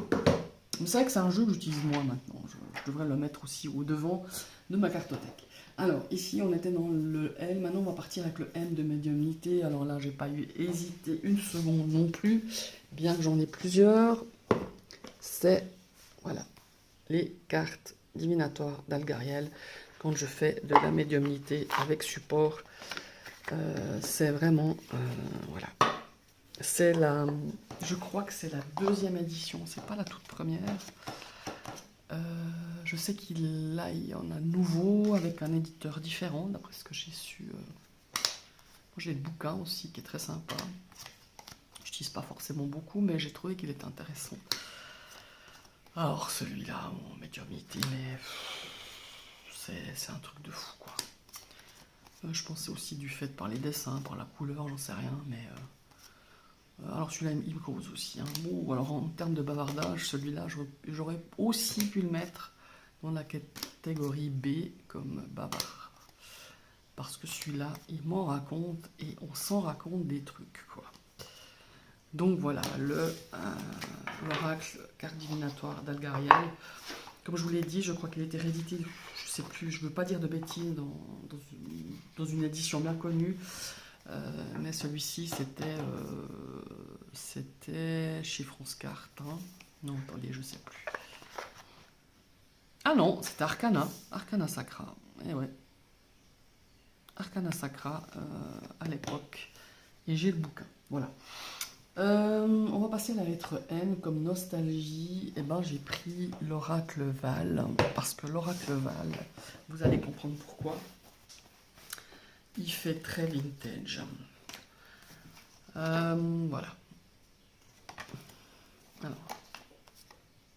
C'est vrai que c'est un jeu que j'utilise moins maintenant. Je devrais le mettre aussi au devant de ma cartothèque. Alors, ici, on était dans le L. Maintenant, on va partir avec le M de médiumnité. Alors là, j'ai pas eu hésité une seconde non plus, bien que j'en ai plusieurs. C'est, voilà, les cartes divinatoires d'Algariel. Quand je fais de la médiumnité avec support, c'est vraiment, voilà. C'est je crois que c'est la deuxième édition, c'est pas la toute première. Je sais qu'il y en a nouveau avec un éditeur différent, d'après ce que j'ai su. J'ai le bouquin aussi qui est très sympa. Je n'utilise pas forcément beaucoup, mais j'ai trouvé qu'il était intéressant. Alors celui-là, en médiumnité, mais c'est un truc de fou quoi. Je pensais aussi du fait par les dessins, par la couleur, j'en sais rien, mais alors celui-là il me cause aussi. Hein. Bon, alors en termes de bavardage, celui-là j'aurais aussi pu le mettre dans la catégorie B comme bavard. Parce que celui-là, il m'en raconte et on s'en raconte des trucs quoi. Donc voilà, l'oracle carte divinatoire d'Algariel. Comme je vous l'ai dit, je crois qu'il était réédité, je sais plus, je ne veux pas dire de bêtises, dans une édition bien connue. Mais celui-ci, c'était chez France Carte. Hein. Non, attendez, je ne sais plus. Ah non, c'était Arcana Sacra. Eh ouais. Arcana Sacra à l'époque. Et j'ai le bouquin. Voilà. On va passer à la lettre N comme nostalgie. Et ben j'ai pris l'oracle Val parce que l'oracle Val, vous allez comprendre pourquoi. Il fait très vintage. Voilà. Alors,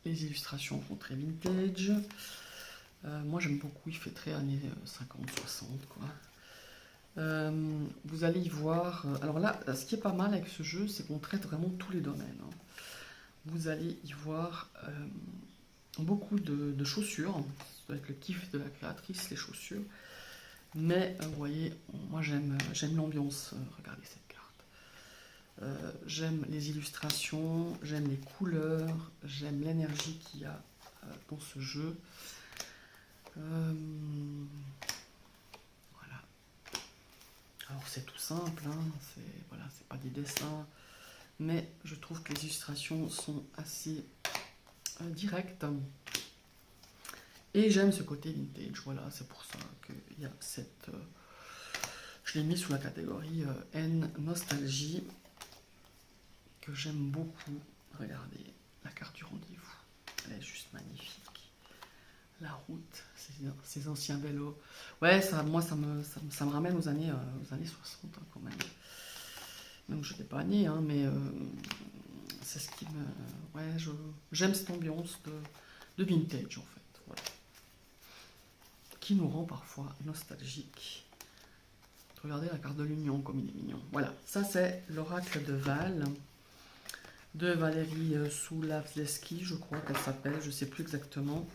les illustrations sont très vintage. Moi j'aime beaucoup. Il fait très années 50-60 quoi. Vous allez y voir. Alors là, ce qui est pas mal avec ce jeu, c'est qu'on traite vraiment tous les domaines. Hein. Vous allez y voir beaucoup de chaussures, avec le kiff de la créatrice, les chaussures. Mais vous voyez, moi j'aime l'ambiance. Regardez cette carte. J'aime les illustrations, j'aime les couleurs, j'aime l'énergie qu'il y a dans ce jeu. Alors c'est tout simple, hein, c'est pas des dessins, mais je trouve que les illustrations sont assez directes. Et j'aime ce côté vintage, voilà, c'est pour ça qu'il y a cette... je l'ai mis sous la catégorie N, nostalgie, que j'aime beaucoup. Regardez, la carte du rendez-vous, elle est juste magnifique. La route, ces anciens vélos. Ouais, ça me ramène aux années 60 hein, quand même. Donc je n'étais pas née, hein, mais c'est ce qui me... Ouais, j'aime cette ambiance de vintage en fait. Voilà. Qui nous rend parfois nostalgiques. Regardez la carte de l'Union comme il est mignon. Voilà, ça c'est l'oracle de Val. de Valérie Soulavlesky, je crois qu'elle s'appelle, je ne sais plus exactement.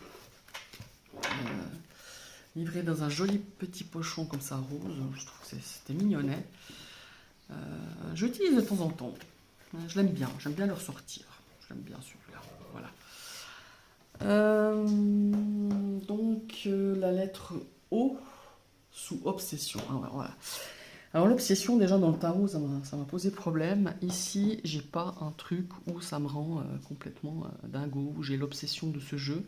Livré dans un joli petit pochon comme ça rose, je trouve que c'était mignonnet. Je l'utilise de temps en temps, je l'aime bien, j'aime bien le ressortir, j'aime bien celui-là, voilà. La lettre O sous obsession, ah ouais, voilà. Alors l'obsession déjà dans le tarot ça m'a posé problème, ici j'ai pas un truc où ça me rend complètement dingo, où j'ai l'obsession de ce jeu.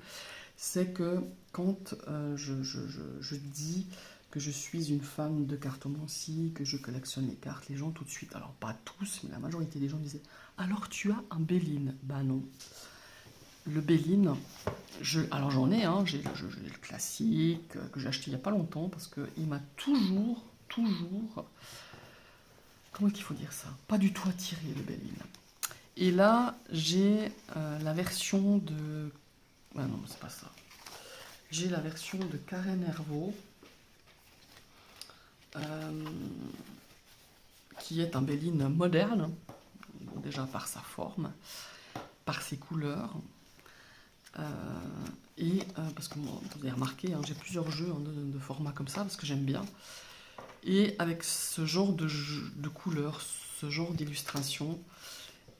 C'est que quand je dis que je suis une fan de cartomancie, que je collectionne les cartes, les gens tout de suite, alors pas tous, mais la majorité des gens disaient « Alors tu as un Béline ?» Bah non. Le Béline, alors j'en ai, hein, j'ai le classique que j'ai acheté il n'y a pas longtemps parce qu'il m'a toujours, comment qu'il faut dire ça? Pas du tout attiré le Béline. Et là, j'ai la version de... Ah non, c'est pas ça. J'ai la version de Karen Hervaux, qui est un Béline moderne, déjà par sa forme, par ses couleurs, parce que vous avez remarqué, hein, j'ai plusieurs jeux de format comme ça, parce que j'aime bien, et avec ce genre de couleurs, ce genre d'illustration,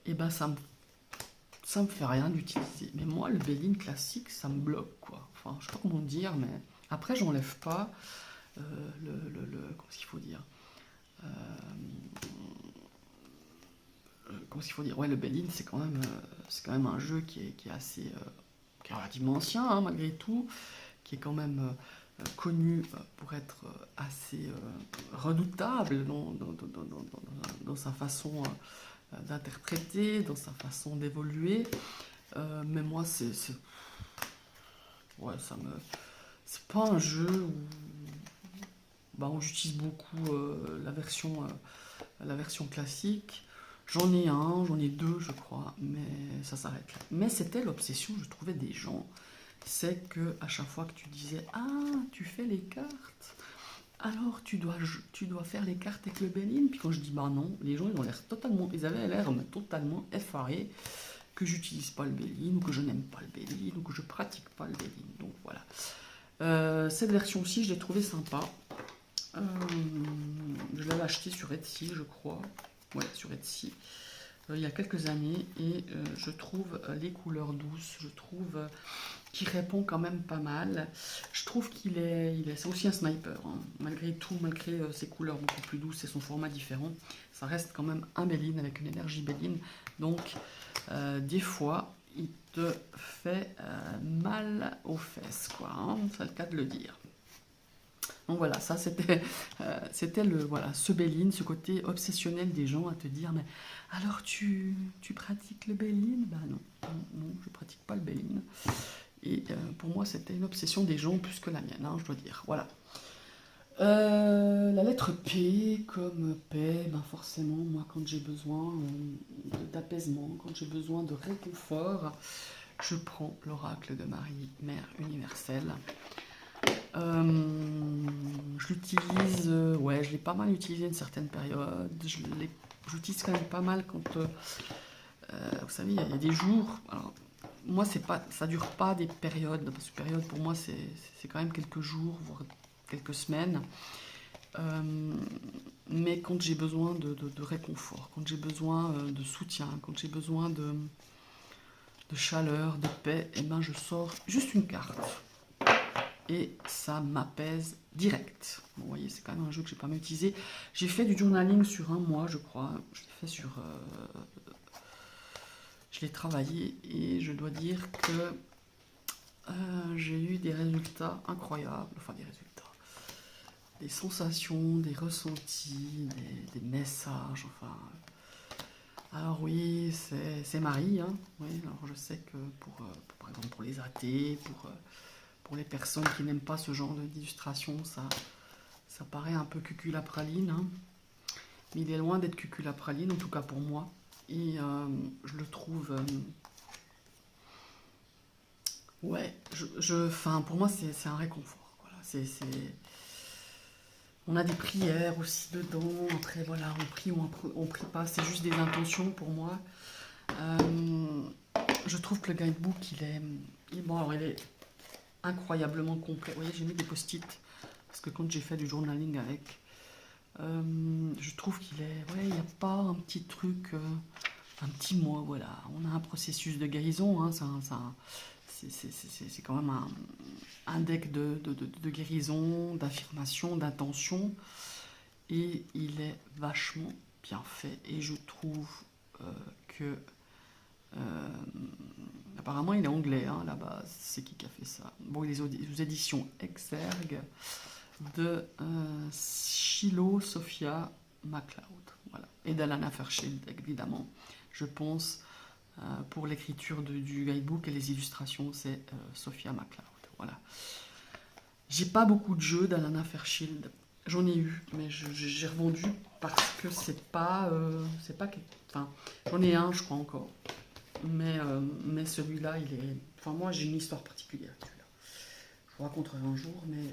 et ben ça me fait rien d'utiliser. Mais moi, le Béline classique, ça me bloque, quoi. Enfin, je sais pas comment dire, mais après, j'enlève pas comment est-ce qu'il faut dire comment est-ce qu'il faut dire? Ouais, le Béline, c'est quand même un jeu qui est assez, qui est relativement ancien, hein, malgré tout, qui est quand même connu pour être assez redoutable dans sa façon d'interpréter, dans sa façon d'évoluer. Mais moi, ouais, c'est pas un jeu où j'utilise beaucoup la version classique. J'en ai un, j'en ai deux, je crois, mais ça s'arrête là. Mais c'était l'obsession, je trouvais, des gens. C'est que à chaque fois que tu disais « Ah, tu fais les cartes, alors tu dois faire les cartes avec le Béline ?» Puis quand je dis « Bah non », les gens ils avaient l'air totalement effarés que j'utilise pas le Béline, ou que je n'aime pas le Béline, ou que je pratique pas le Béline. Donc voilà. Cette version-ci, je l'ai trouvée sympa. Je l'avais acheté sur Etsy, je crois. Ouais, sur Etsy. Il y a quelques années. Et je trouve les couleurs douces. Je trouve qu'il répond quand même pas mal. Je trouve c'est aussi un sniper. Hein. Malgré tout, malgré ses couleurs beaucoup plus douces et son format différent, ça reste quand même un Béline avec une énergie Béline. Donc, des fois, il te fait mal aux fesses, quoi. Hein, c'est le cas de le dire. Donc voilà, ça c'était ce Béline, ce côté obsessionnel des gens à te dire mais alors tu pratiques le Béline? Bah non, je pratique pas le Béline. Et pour moi c'était une obsession des gens plus que la mienne, hein, je dois dire. Voilà. La lettre P comme paix, ben forcément moi quand j'ai besoin d'apaisement, quand j'ai besoin de réconfort, je prends l'oracle de Marie, Mère universelle. Je l'utilise, ouais, je l'ai pas mal utilisé une certaine période. J'utilise quand même pas mal quand, vous savez, il y a des jours. Alors, moi, ça dure pas des périodes, parce que période pour moi, c'est quand même quelques jours, voire quelques semaines. Mais quand j'ai besoin de réconfort, quand j'ai besoin de soutien, quand j'ai besoin de chaleur, de paix, et ben je sors juste une carte. Et ça m'apaise direct. Bon, vous voyez, c'est quand même un jeu que j'ai pas mal utilisé. J'ai fait du journaling sur un mois, je crois. Je l'ai travaillé et je dois dire que j'ai eu des résultats incroyables. Enfin, des résultats. Des sensations, des ressentis, des messages. Enfin. Alors oui, c'est Marie. Hein. Oui, alors je sais que par exemple pour les athées, pour les personnes qui n'aiment pas ce genre d'illustration, ça paraît un peu cuculapraline, hein. Mais il est loin d'être cuculapraline, en tout cas pour moi. Et je le trouve... ouais, pour moi c'est un réconfort. Voilà. On a des prières aussi dedans, après voilà, on prie ou on prie pas, c'est juste des intentions pour moi. Je trouve que le guidebook, bon, alors, il est incroyablement complet. Vous voyez, j'ai mis des post-it, parce que quand j'ai fait du journaling avec, je trouve qu'il est... Ouais, il n'y a pas un petit truc, un petit mot, voilà. On a un processus de guérison, hein, c'est quand même un deck de guérison, d'affirmation, d'intention, et il est vachement bien fait. Et je trouve que... apparemment, il est anglais, hein, là-bas. C'est qui a fait ça? Bon, il est aux éditions Exergue de Shiloh Sophia MacLeod. Voilà. Et d'Alana Fairchild, évidemment. Je pense, pour l'écriture du guidebook et les illustrations, c'est Sophia MacLeod. Voilà. J'ai pas beaucoup de jeux d'Alana Fairchild. J'en ai eu, mais j'ai revendu parce que c'est pas... enfin, j'en ai un, je crois, encore. Mais celui-là, il est... Enfin, moi, j'ai une histoire particulière. Celui-là. Je vous raconterai un jour, mais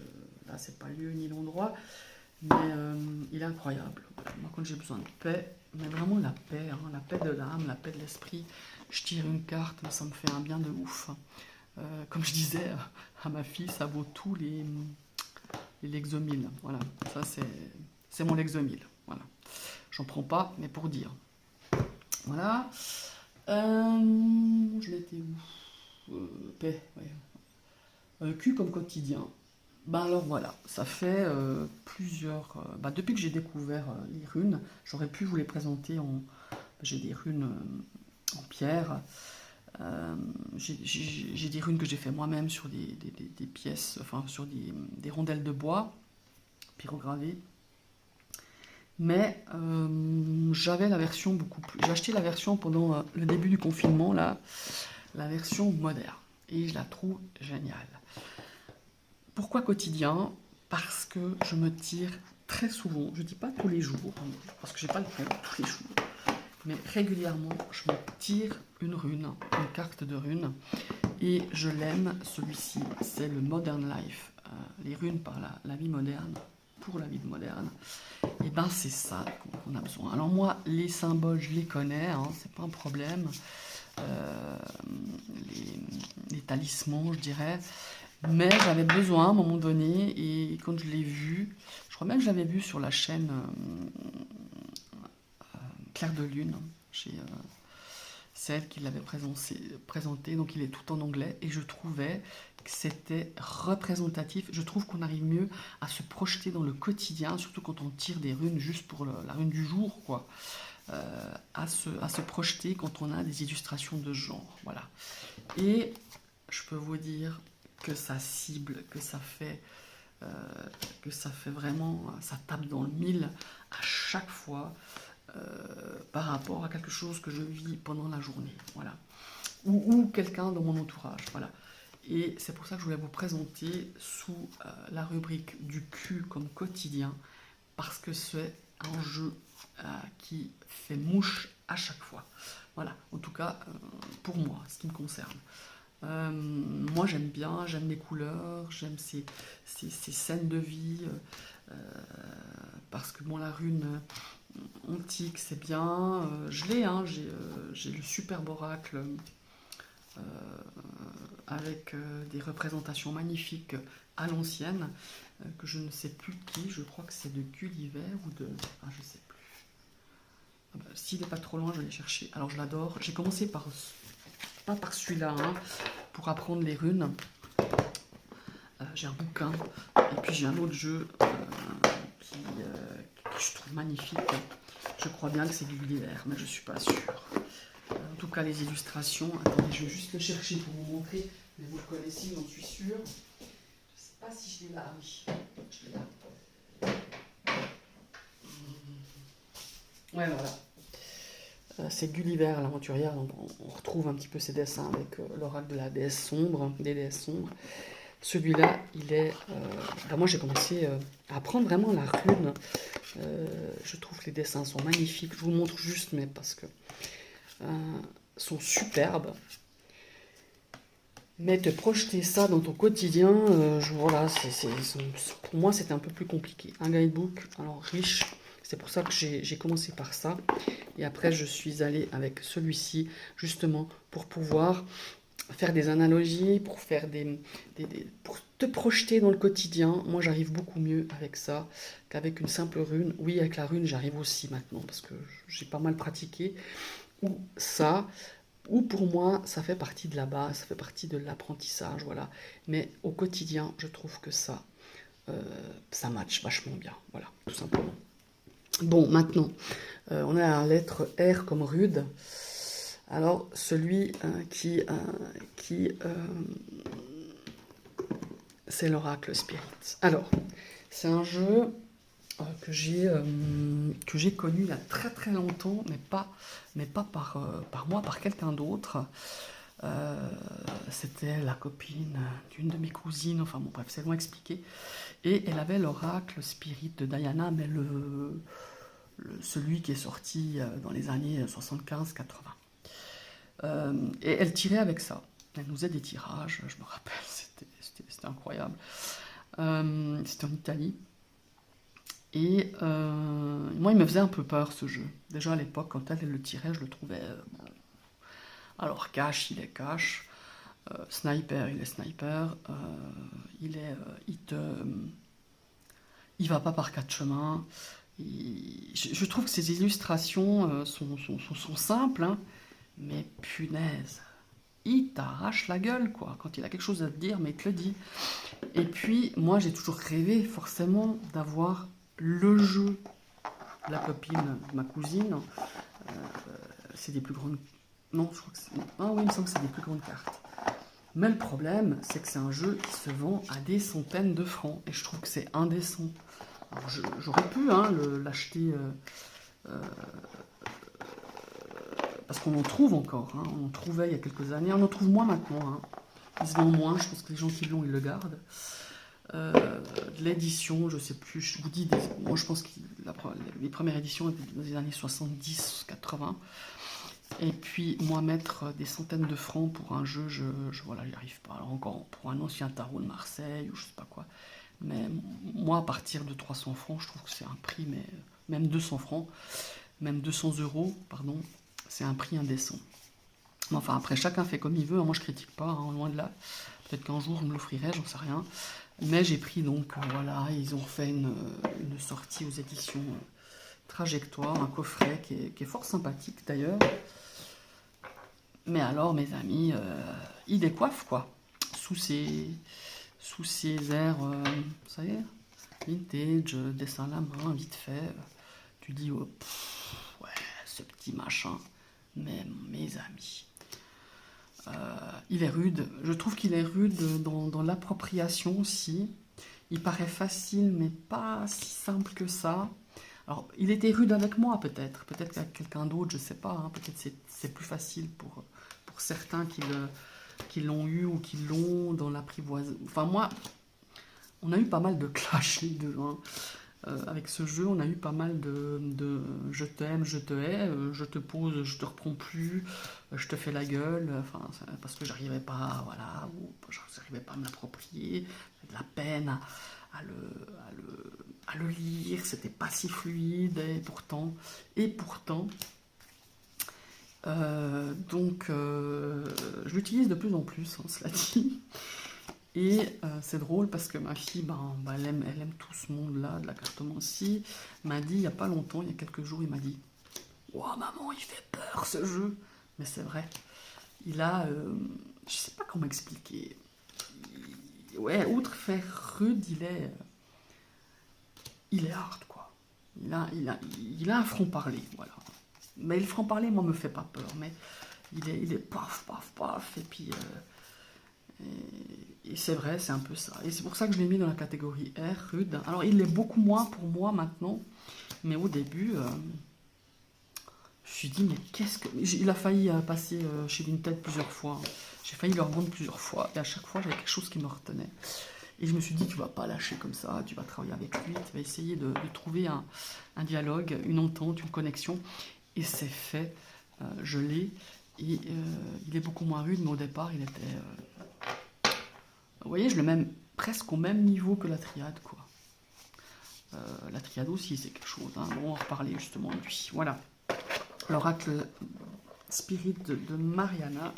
là, c'est pas le lieu ni l'endroit. Mais il est incroyable. Moi, quand j'ai besoin de paix, mais vraiment la paix, hein, la paix de l'âme, la paix de l'esprit, je tire une carte, mais ça me fait un bien de ouf. Comme je disais à ma fille, ça vaut tous les Lexomil. Voilà, ça c'est mon Lexomil. Voilà, j'en prends pas, mais pour dire. Voilà. Je l'étais où? Paix, ouais. Q comme quotidien. Ben alors voilà, ça fait plusieurs... depuis que j'ai découvert les runes, j'aurais pu vous les présenter en... J'ai des runes en pierre. J'ai des runes que j'ai fait moi-même sur des pièces, enfin sur des rondelles de bois, pyrogravées. Mais j'avais la version beaucoup plus... J'ai acheté la version pendant le début du confinement, là, la version moderne. Et je la trouve géniale. Pourquoi quotidien? Parce que je me tire très souvent, je ne dis pas tous les jours, parce que j'ai pas le temps tous les jours, mais régulièrement, je me tire une rune, une carte de rune, et je l'aime, celui-ci, c'est le Modern Life, les runes par la vie moderne, pour la vie moderne, et ben c'est ça qu'on a besoin. Alors moi, les symboles, je les connais, hein, c'est pas un problème, les talismans, je dirais, mais j'avais besoin à un moment donné, et quand je l'ai vu, je crois même que je l'avais vu sur la chaîne Clair de Lune, chez celle qui l'avait présenté, donc il est tout en anglais, et je trouvais que c'était représentatif. Je trouve qu'on arrive mieux à se projeter dans le quotidien, surtout quand on tire des runes juste pour la rune du jour, quoi. À se projeter quand on a des illustrations de genre, voilà. Et je peux vous dire que ça cible, que ça fait vraiment, ça tape dans le mille à chaque fois par rapport à quelque chose que je vis pendant la journée, voilà, ou quelqu'un dans mon entourage, voilà. Et c'est pour ça que je voulais vous présenter sous la rubrique du Q comme quotidien, parce que c'est un jeu qui fait mouche à chaque fois. Voilà, en tout cas pour moi, ce qui me concerne. Moi j'aime bien, j'aime les couleurs, j'aime ces scènes de vie, parce que bon, la rune antique c'est bien, je l'ai, hein, j'ai le superbe oracle avec des représentations magnifiques à l'ancienne, que je ne sais plus qui, je crois que c'est de Gulliver ou de... Ah, je sais plus. Ah bah, s'il n'est pas trop loin, je vais aller chercher. Alors je l'adore. J'ai commencé pas par celui-là, hein, pour apprendre les runes. J'ai un bouquin, et puis j'ai un autre jeu qui je trouve magnifique. Je crois bien que c'est du Gulliver, mais je suis pas sûre. En tout cas, les illustrations, attendez, je vais juste le chercher pour vous montrer, mais vous le connaissez, j'en suis sûre. Je ne sais pas si je l'ai là, oui, je l'ai là. Ouais, voilà. C'est Gulliver, l'aventurière, donc on retrouve un petit peu ses dessins avec l'oracle de la déesse sombre, des déesses sombres. Celui-là, il est... moi, j'ai commencé à apprendre vraiment la rune. Je trouve que les dessins sont magnifiques. Je vous le montre juste, mais parce que... sont superbes. Mais te projeter ça dans ton quotidien, voilà, pour moi, c'était un peu plus compliqué. Un guidebook, alors riche, C'est pour ça que j'ai commencé par ça. Et après, je suis allée avec celui-ci, justement, pour pouvoir faire des analogies, pour faire pour te projeter dans le quotidien. Moi, j'arrive beaucoup mieux avec ça qu'avec une simple rune. Oui, avec la rune, j'arrive aussi maintenant, parce que j'ai pas mal pratiqué. Ou ça, ou pour moi, ça fait partie de la base, ça fait partie de l'apprentissage, voilà. Mais au quotidien, je trouve que ça match vachement bien, voilà, tout simplement. Bon, maintenant, on a la lettre R comme rude. Alors, celui c'est l'oracle Spirit. Alors, c'est un jeu que j'ai connu il y a très très longtemps, mais pas par moi, par quelqu'un d'autre. C'était la copine d'une de mes cousines, enfin bon bref, c'est loin expliqué. Et elle avait l'oracle Spirit de Diana, mais celui qui est sorti dans les années 75-80. Et elle tirait avec ça. Elle nous faisait des tirages, je me rappelle, c'était incroyable. C'était en Italie. Et moi, il me faisait un peu peur ce jeu. Déjà à l'époque, quand elle le tirait, je le trouvais. Bon. Alors, cash, il est cash. Sniper, il est sniper. Il va pas par quatre chemins. Je trouve que ces illustrations sont simples, hein, mais punaise, il t'arrache la gueule, quoi. Quand il a quelque chose à te dire, mais il te le dit. Et puis, moi, j'ai toujours rêvé, forcément, d'avoir le jeu de la copine de ma cousine. C'est des plus grandes... Non, je crois que c'est... Ah oui, il me semble que c'est des plus grandes cartes. Mais le problème, c'est que c'est un jeu qui se vend à des centaines de francs. Et je trouve que c'est indécent. Alors, j'aurais pu l'acheter... parce qu'on en trouve encore. Hein. On en trouvait il y a quelques années. On en trouve moins maintenant. Hein. Ils se vendent moins. Je pense que les gens qui l'ont, ils le gardent. De l'édition, je sais plus, je vous dis, moi je pense que les premières éditions étaient dans les années 70-80, et puis moi mettre des centaines de francs pour un jeu, voilà, j'y arrive pas. Alors encore pour un ancien tarot de Marseille ou je sais pas quoi, mais moi à partir de 300 francs, je trouve que c'est un prix, mais même 200 francs, même 200 euros, pardon, c'est un prix indécent. Mais enfin après chacun fait comme il veut, moi je critique pas, hein, loin de là. Peut-être qu'un jour je me l'offrirai, j'en sais rien. Mais j'ai pris donc, voilà, ils ont fait une sortie aux éditions Trajectoire, un coffret qui est fort sympathique d'ailleurs. Mais alors, mes amis, ils décoiffent quoi, sous ces airs, ça y est, vintage, dessin à la main, vite fait. Tu dis, oh, ouais, ce petit machin, mais mes amis. Il est rude. Je trouve qu'il est rude dans l'appropriation aussi. Il paraît facile, mais pas si simple que ça. Alors, il était rude avec moi, peut-être. Peut-être qu'avec quelqu'un d'autre, je sais pas. Hein. Peut-être c'est plus facile pour certains qui l'ont eu ou qui l'ont dans l'apprivoisement. Enfin, moi, on a eu pas mal de clash, les deux. Hein. Avec ce jeu, on a eu pas mal de je t'aime, je te hais, je te pose, je te reprends plus, je te fais la gueule, enfin, parce que j'arrivais pas, voilà, ou j'arrivais pas à me l'approprier, j'ai de la peine à le lire, c'était pas si fluide, et pourtant, donc, je l'utilise de plus en plus, hein, cela dit. Et c'est drôle parce que ma fille, elle aime tout ce monde-là, de la cartomancie. M'a dit il n'y a pas longtemps, il y a quelques jours, il m'a dit "Ouah, maman, il fait peur ce jeu." Mais c'est vrai. Il a. Je sais pas comment expliquer. Ouais, outre faire rude, il est hard, quoi. Il a un franc-parler, voilà. Mais le franc-parler, moi, me fait pas peur. Mais il est paf, paf, paf. Et puis. Et c'est vrai, c'est un peu ça. Et c'est pour ça que je l'ai mis dans la catégorie R, rude. Alors, il l'est beaucoup moins pour moi maintenant. Mais au début, je me suis dit, mais qu'est-ce que... Il a failli passer chez Vinted plusieurs fois. J'ai failli le revendre plusieurs fois. Et à chaque fois, j'avais quelque chose qui me retenait. Et je me suis dit, tu vas pas lâcher comme ça. Tu vas travailler avec lui. Tu vas essayer de trouver un dialogue, une entente, une connexion. Et c'est fait. Je l'ai. Et il est beaucoup moins rude, mais au départ, il était... Vous voyez, je le mets presque au même niveau que la triade, quoi. La triade aussi, c'est quelque chose. Hein. Bon, on va reparler justement de lui. Voilà. L'oracle Spirit de Mariana.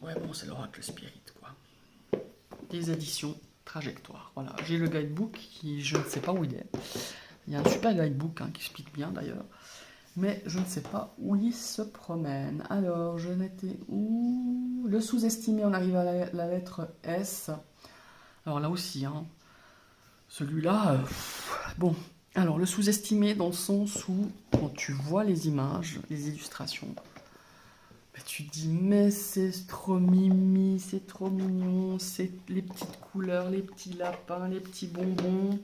Ouais, bon, c'est l'oracle Spirit, quoi. Des éditions Trajectoire. Voilà. J'ai le guidebook qui, je ne sais pas où il est. Il y a un super guidebook hein, qui explique bien d'ailleurs. Mais je ne sais pas où il se promène. Alors, je n'étais où? Le sous-estimé, on arrive à la lettre S. Alors là aussi, hein, celui-là, bon. Alors, le sous-estimé dans le sens où, quand tu vois les images, les illustrations, bah, tu te dis, mais c'est trop mimi, c'est trop mignon, c'est les petites couleurs, les petits lapins, les petits bonbons.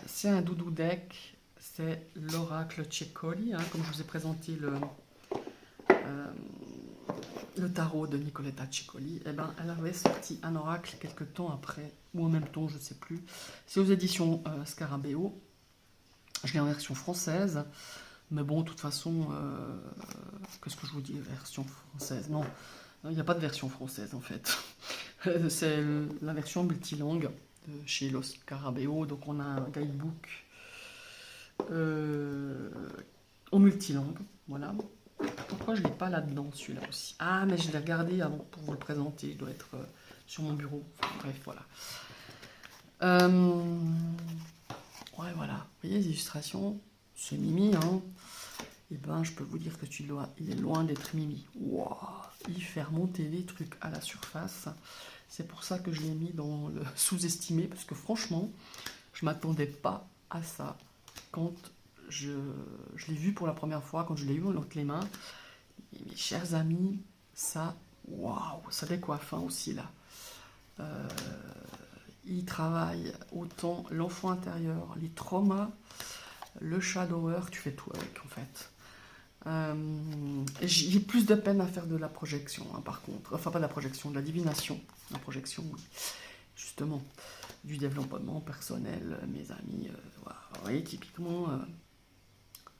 C'est un doudou deck, c'est l'oracle Ceccoli, hein, comme je vous ai présenté le tarot de Nicoletta Ceccoli. Eh ben, elle avait sorti un oracle quelques temps après, ou en même temps, je ne sais plus. C'est aux éditions Scarabeo. Je l'ai en version française, mais bon, de toute façon, qu'est-ce que je vous dis, version française? Non, il n'y a pas de version française en fait. C'est la version multilangue chez Los Scarabeo, donc on a un guidebook en multilangue, voilà. Pourquoi je ne l'ai pas là-dedans, celui-là aussi? Ah, mais je l'ai regardé avant pour vous le présenter, il doit être sur mon bureau. Enfin, bref, voilà. Ouais, voilà. Vous voyez les illustrations? C'est mimi, hein. Et ben, je peux vous dire que il est loin d'être mimi. Wow, il fait remonter les trucs à la surface. C'est pour ça que je l'ai mis dans le sous-estimé, parce que franchement, je m'attendais pas à ça quand je l'ai vu pour la première fois, quand je l'ai eu entre les mains. Et mes chers amis, ça, waouh, ça décoiffe hein, aussi là. Il travaille autant l'enfant intérieur, les traumas, le shadow work, tu fais tout avec en fait. J'ai plus de peine à faire de la projection, hein, par contre. Enfin, pas de la projection, de la divination. La projection, oui. Justement, du développement personnel, mes amis. Voilà. Vous voyez, typiquement,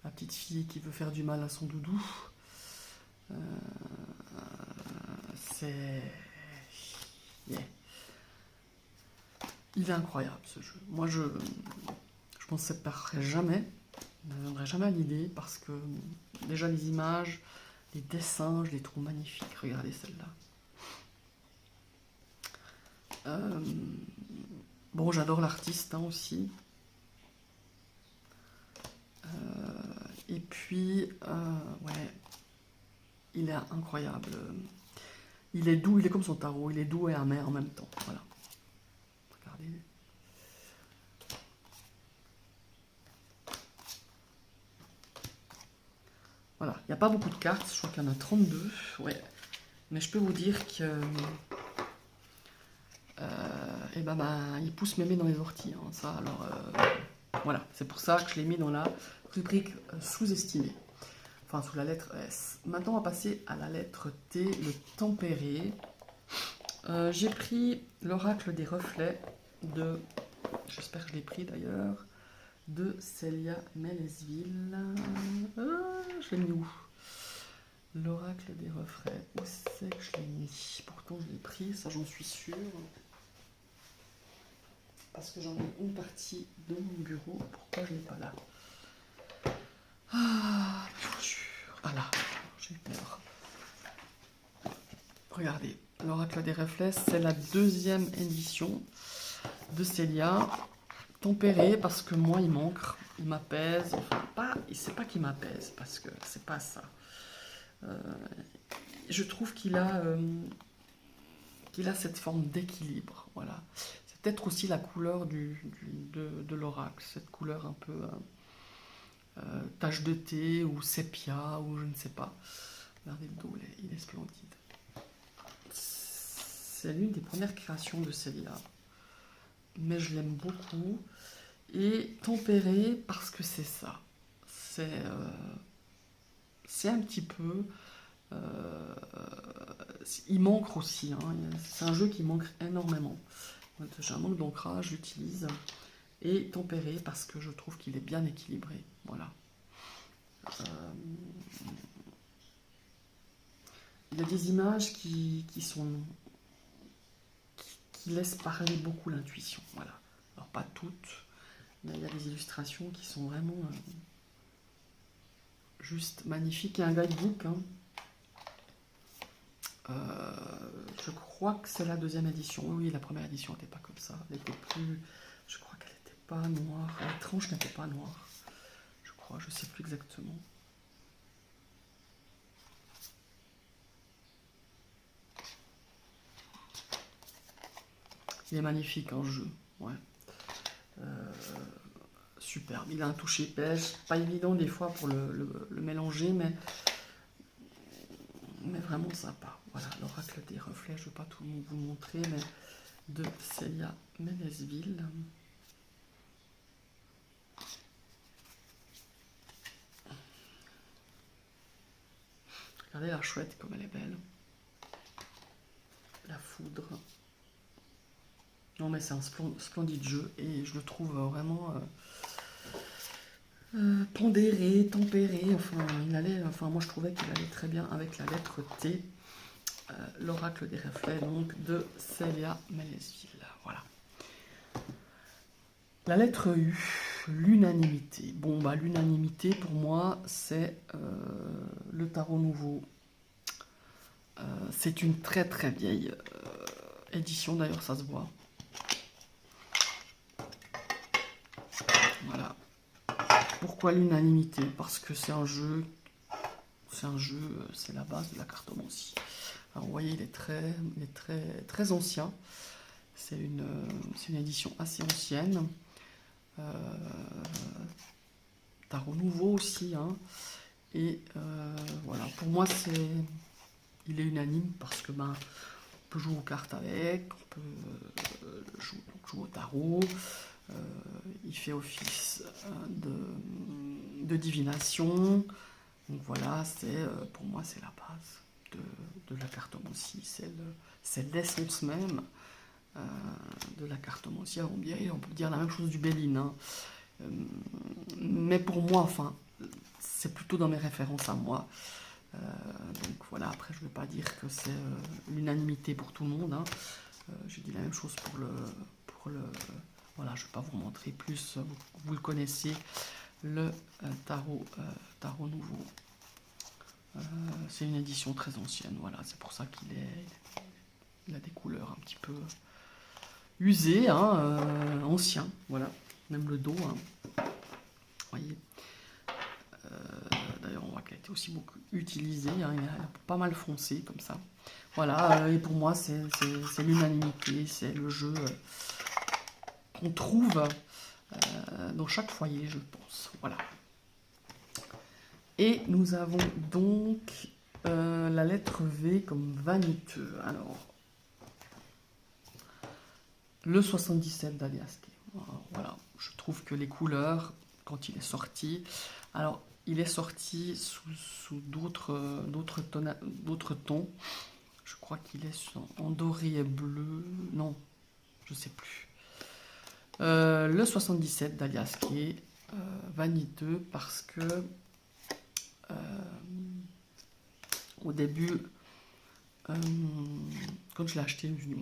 la petite fille qui veut faire du mal à son doudou. C'est... Yeah. Il est incroyable, ce jeu. Moi, je m'en séparerai jamais. Je ne viendrai jamais à l'idée parce que déjà les images, les dessins, je les trouve magnifiques. Regardez celle-là. Bon, j'adore l'artiste hein, aussi. Et puis, ouais, il est incroyable. Il est doux, il est comme son tarot, il est doux et amer en même temps. Voilà. Regardez. Voilà, il n'y a pas beaucoup de cartes, je crois qu'il y en a 32. Ouais. Mais je peux vous dire que et il pousse mémé dans les orties. Hein, ça, alors voilà, c'est pour ça que je l'ai mis dans la rubrique sous-estimée. Enfin, sous la lettre S. Maintenant, on va passer à la lettre T, le tempéré. J'ai pris l'oracle des reflets de, j'espère que je l'ai pris d'ailleurs, de Célia Melesville. Je l'ai mis où? L'oracle des reflets. Où c'est que je l'ai mis? Pourtant, je l'ai pris, ça j'en suis sûre. Parce que j'en ai une partie de mon bureau. Pourquoi je ne l'ai pas là? Ah, là, j'ai eu peur. Regardez, l'oracle des reflets, c'est la deuxième édition de Célia. Tempéré parce que moi il manque, il m'apaise. Enfin, c'est pas qu'il m'apaise parce que c'est pas ça. Je trouve qu'il a cette forme d'équilibre. Voilà. C'est peut-être aussi la couleur de l'oracle, cette couleur un peu tache de thé ou sépia ou je ne sais pas. Regardez le dos, il est splendide. C'est l'une des premières créations de Célia, mais je l'aime beaucoup. Et tempéré parce que c'est ça. C'est un petit peu... il manque aussi. Hein, c'est un jeu qui manque énormément. J'ai un manque d'ancrage, j'utilise. Et tempéré parce que je trouve qu'il est bien équilibré. Voilà. Il y a des images qui qui laisse parler beaucoup l'intuition. Voilà. Alors pas toutes, mais il y a des illustrations qui sont vraiment juste magnifiques. Il y a un guidebook. Hein. Je crois que c'est la deuxième édition. Oui, la première édition n'était pas comme ça. Elle était plus. Je crois qu'elle n'était pas noire. La tranche n'était pas noire. Je crois, je ne sais plus exactement. Il est magnifique en jeu. Ouais. Superbe. Il a un toucher beige. Pas évident des fois pour le mélanger, mais vraiment sympa. Voilà, l'oracle des reflets. Je ne vais pas tout vous montrer, mais de Célia Ménesville. Regardez la chouette comme elle est belle. La foudre. Non mais c'est un splendide jeu et je le trouve vraiment pondéré, tempéré. Enfin moi je trouvais qu'il allait très bien avec la lettre T. L'oracle des reflets donc de Célia Ménesville. Voilà. La lettre U, l'unanimité. Bon bah l'unanimité pour moi c'est le tarot nouveau. C'est une très très vieille édition, d'ailleurs ça se voit. Voilà. Pourquoi l'unanimité? Parce que c'est un jeu, c'est la base de la cartomancie. Alors vous voyez, il est très ancien. C'est une édition assez ancienne. Tarot nouveau aussi. Hein. Et voilà, pour moi il est unanime parce que ben, on peut jouer aux cartes avec, on peut jouer au tarot. Il fait office de divination. Donc voilà, pour moi c'est la base de la cartomancie. C'est l'essence même de la cartomancie. On peut dire la même chose du Béline. Hein. Mais pour moi, enfin, c'est plutôt dans mes références à moi. Donc voilà, après je ne veux pas dire que c'est l'unanimité pour tout le monde. Hein. Je dis la même chose pour le voilà, je ne vais pas vous montrer plus, vous le connaissez, le tarot nouveau. C'est une édition très ancienne, voilà, c'est pour ça qu'il a des couleurs un petit peu usées, hein, anciens, voilà, même le dos, hein. Vous voyez. D'ailleurs, on voit qu'elle a été aussi beaucoup utilisée, hein, il est pas mal foncé comme ça. Voilà, et pour moi, c'est l'unanimité, c'est le jeu qu'on trouve dans chaque foyer, je pense. Voilà. Et nous avons donc la lettre V comme vaniteux. Alors, le 77 d'Aliaske. Voilà, je trouve que les couleurs, quand il est sorti, alors il est sorti sous d'autres tons. Je crois qu'il est en doré et bleu. Non, je sais plus. Le 77 d'Aliaske, vaniteux parce que au début, quand je l'ai acheté, je me suis dit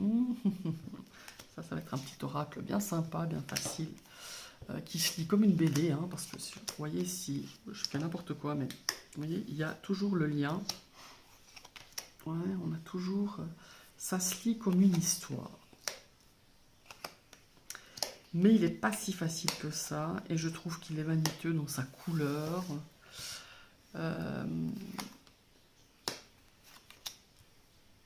ça va être un petit oracle bien sympa, bien facile, qui se lit comme une BD, hein, parce que vous voyez, si je fais n'importe quoi, mais vous voyez, il y a toujours le lien. Ouais, on a toujours, ça se lit comme une histoire. Mais il n'est pas si facile que ça, et je trouve qu'il est vaniteux dans sa couleur.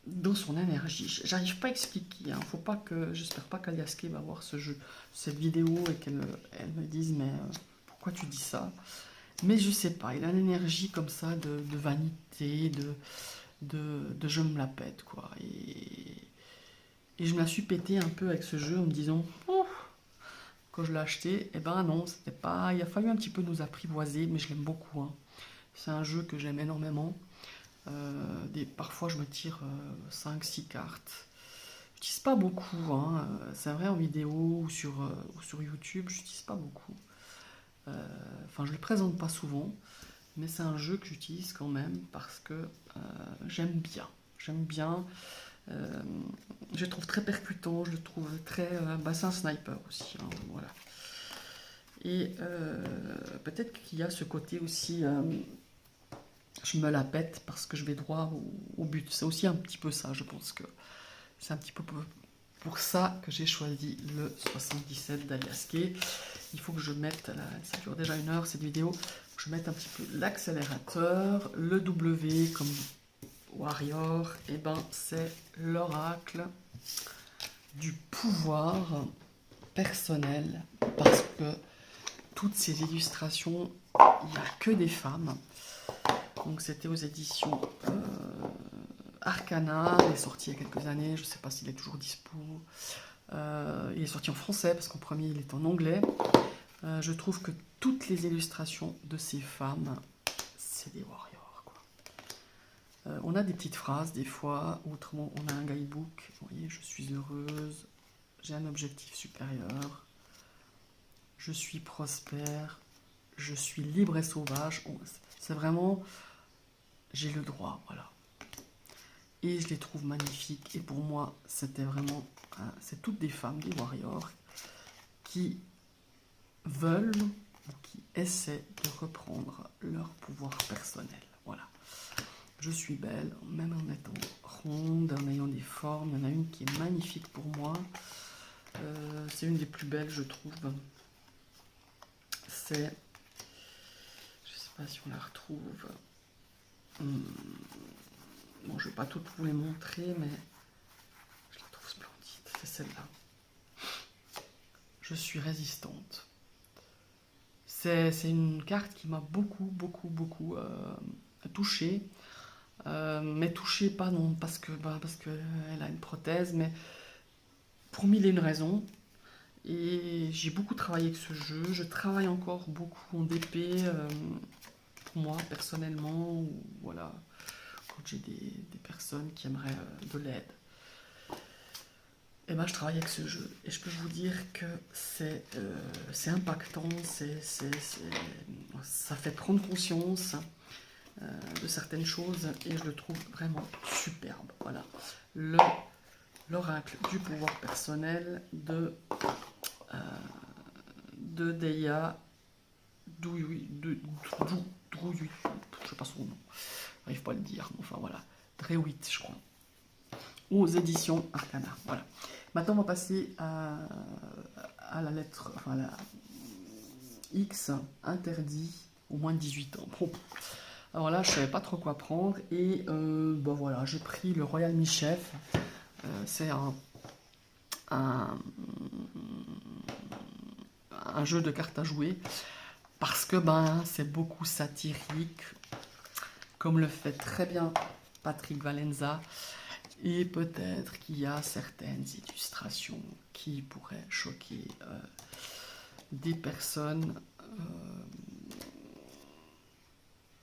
Dans son énergie. J'arrive pas à expliquer. Hein. Faut pas que, j'espère pas qu'Aliaske va voir cette vidéo et qu'elle me dise mais pourquoi tu dis ça. Mais je sais pas. Il a une énergie comme ça de vanité, de je me la pète quoi. Et je me la suis pété un peu avec ce jeu en me disant oh, quand je l'ai acheté, eh ben non, c'était pas. Il a fallu un petit peu nous apprivoiser, mais je l'aime beaucoup. Hein. C'est un jeu que j'aime énormément. Parfois je me tire 5-6 cartes. Je n'utilise pas beaucoup, hein. C'est vrai en vidéo ou sur YouTube, je n'utilise pas beaucoup. Enfin je ne le présente pas souvent, mais c'est un jeu que j'utilise quand même parce que j'aime bien. J'aime bien Je le trouve très percutant, je le trouve très... c'est un sniper aussi, hein, voilà. Et peut-être qu'il y a ce côté aussi... je me la pète parce que je vais droit au but. C'est aussi un petit peu ça, je pense que c'est un petit peu pour ça que j'ai choisi le 77 d'Aliasqué. Il faut que je mette, ça dure déjà 1 heure cette vidéo, que je mette un petit peu l'accélérateur, le W comme Warrior, et ben c'est l'oracle du pouvoir personnel, parce que toutes ces illustrations, il n'y a que des femmes. Donc c'était aux éditions Arcana, il est sorti il y a quelques années, je ne sais pas s'il est toujours dispo. Il est sorti en français, parce qu'en premier il est en anglais. Je trouve que toutes les illustrations de ces femmes, c'est des warriors, quoi. On a des petites phrases des fois, autrement on a un guidebook. Vous voyez, je suis heureuse, j'ai un objectif supérieur, je suis prospère, je suis libre et sauvage. C'est vraiment, j'ai le droit, voilà. Et je les trouve magnifiques. Et pour moi, c'était vraiment, c'est toutes des femmes, des warriors, qui veulent ou qui essaient de reprendre leur pouvoir personnel. Voilà. Je suis belle, même en étant ronde, en ayant des formes. Il y en a une qui est magnifique pour moi. C'est une des plus belles, je trouve. C'est... Je ne sais pas si on la retrouve. Bon, je ne vais pas toutes vous les montrer, mais je la trouve splendide. C'est celle-là. Je suis résistante. C'est une carte qui m'a beaucoup touchée. Mais touchée pas non parce que elle a une prothèse, mais pour mille et une raisons. Et j'ai beaucoup travaillé avec ce jeu. Je travaille encore beaucoup en DP pour moi personnellement. Ou, voilà, quand j'ai des personnes qui aimeraient de l'aide. Et ben je travaille avec ce jeu. Et je peux vous dire que c'est impactant. Ça fait prendre conscience de certaines choses et je le trouve vraiment superbe. Voilà, l'oracle du pouvoir personnel de Deya Douyoui, je sais pas son nom, j'arrive pas à le dire, enfin voilà, Drewit je crois, aux éditions Arcana. Voilà. Maintenant on va passer à la lettre, enfin la X, interdit au moins de 18 ans. Bon. Alors là, je savais pas trop quoi prendre et bah voilà, j'ai pris le Royal Michef. C'est un jeu de cartes à jouer parce que ben c'est beaucoup satirique, comme le fait très bien Patrick Valenza, et peut-être qu'il y a certaines illustrations qui pourraient choquer des personnes.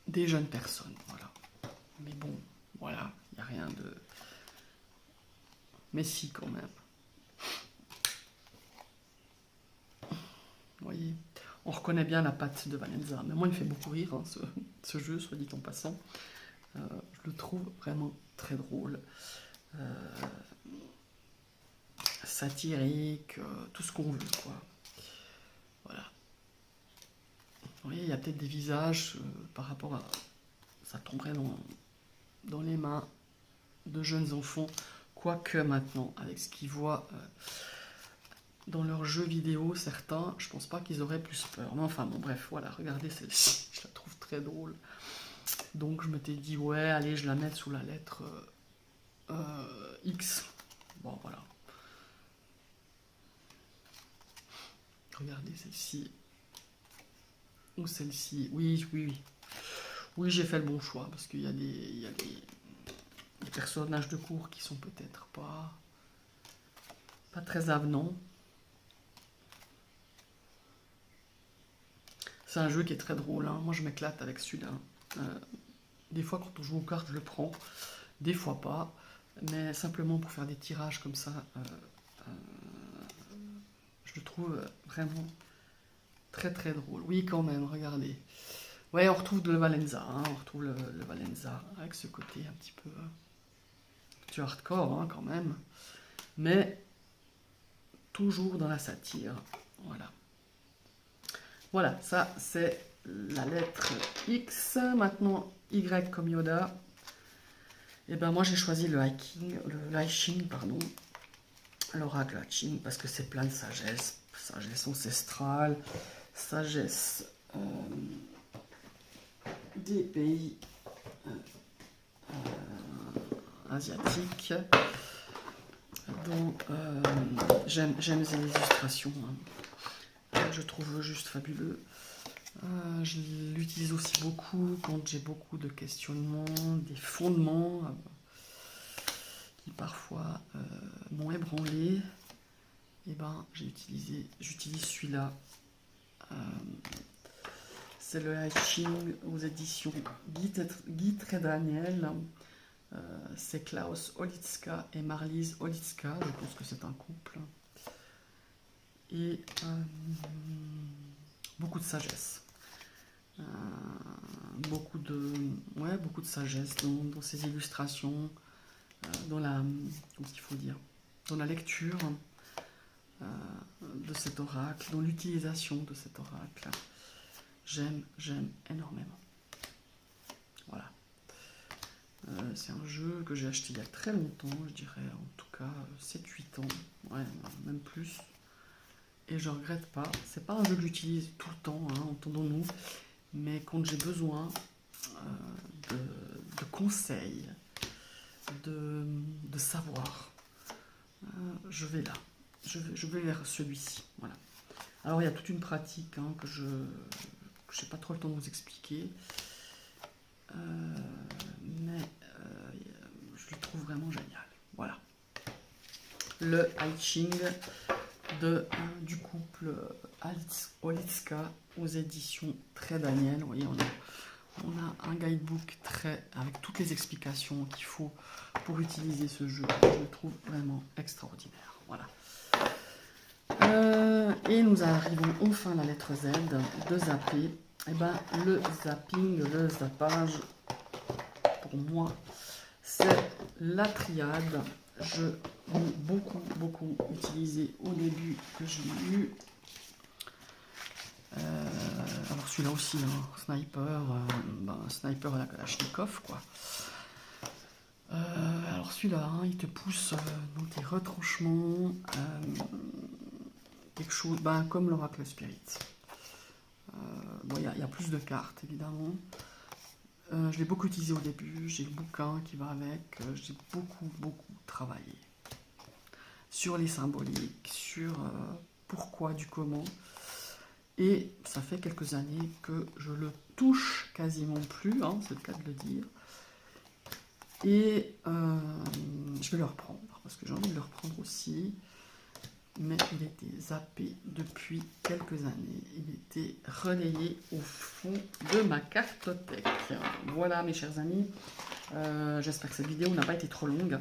Des jeunes personnes, voilà. Mais bon, voilà, il n'y a rien de... Mais si, quand même. Vous voyez, on reconnaît bien la patte de Valenza. Mais moi, il me fait beaucoup rire, hein, ce jeu, soit dit en passant. Je le trouve vraiment très drôle. Satirique, tout ce qu'on veut, quoi. Voilà. Vous voyez, il y a peut-être des visages par rapport à... Ça tomberait dans les mains de jeunes enfants, quoique maintenant, avec ce qu'ils voient dans leurs jeux vidéo, certains, je pense pas qu'ils auraient plus peur. Mais enfin, bon, bref, voilà, regardez celle-ci, je la trouve très drôle. Donc je m'étais dit, ouais, allez, je la mets sous la lettre X. Bon, voilà. Regardez celle-ci. Ou celle-ci. Oui. Oui, j'ai fait le bon choix, parce qu'il y a des personnages de cours qui sont peut-être pas très avenants. C'est un jeu qui est très drôle, hein. Moi je m'éclate avec celui-là. Des fois quand on joue aux cartes je le prends, des fois pas, mais simplement pour faire des tirages comme ça, je le trouve vraiment très drôle. Oui quand même, regardez. Ouais, on retrouve le Valenza, hein, on retrouve le Valenza avec ce côté un petit peu petit hardcore hein, quand même, mais toujours dans la satire. Voilà. Voilà, ça c'est la lettre X. Maintenant, Y comme Yoda. Et ben moi j'ai choisi le I Ching, pardon. L'oracle I Ching parce que c'est plein de sagesse. Sagesse ancestrale, sagesse des pays asiatiques. Donc j'aime les illustrations. Hein. Je trouve juste fabuleux. Je l'utilise aussi beaucoup quand j'ai beaucoup de questionnements, des fondements qui parfois m'ont ébranlé. Et ben j'utilise celui-là. C'est le I Ching aux éditions Guy Trédaniel. C'est Klaus Olitzka et Marlise Olitzka. Je pense que c'est un couple. Et beaucoup de sagesse. Beaucoup de sagesse dans ces illustrations, dans la lecture de cet oracle, dans l'utilisation de cet oracle. J'aime énormément. Voilà. C'est un jeu que j'ai acheté il y a très longtemps, je dirais en tout cas 7-8 ans, ouais, même plus. Et je regrette pas. C'est pas un jeu que j'utilise tout le temps, hein, entendons-nous, mais quand j'ai besoin de conseils, de savoir, je vais là. Je vais vers celui-ci. Voilà. Alors il y a toute une pratique hein, que je n'ai pas trop le temps de vous expliquer. Mais je le trouve vraiment génial. Voilà. Le I Ching du couple Olitzka aux éditions Trédaniel. Vous voyez, on a un guidebook avec toutes les explications qu'il faut pour utiliser ce jeu. Je le trouve vraiment extraordinaire. Voilà. Et nous arrivons enfin à la lettre Z de zapper. Et ben le zapping, le zappage, pour moi, c'est la triade. Je l'ai beaucoup utilisé au début que je l'ai eu. Alors celui-là aussi, hein, sniper à la Kalachnikov, quoi. Alors celui-là, hein, il te pousse dans tes retranchements, quelque chose, comme l'oracle Spirit. Bon, il y a plus de cartes, évidemment. Je l'ai beaucoup utilisé au début, j'ai le bouquin qui va avec, j'ai beaucoup travaillé sur les symboliques, sur pourquoi, du comment. Et ça fait quelques années que je le touche quasiment plus, hein, c'est le cas de le dire. Et je vais le reprendre, parce que j'ai envie de le reprendre aussi. Mais il était zappé depuis quelques années. Il était relayé au fond de ma cartothèque. Voilà mes chers amis. J'espère que cette vidéo n'a pas été trop longue.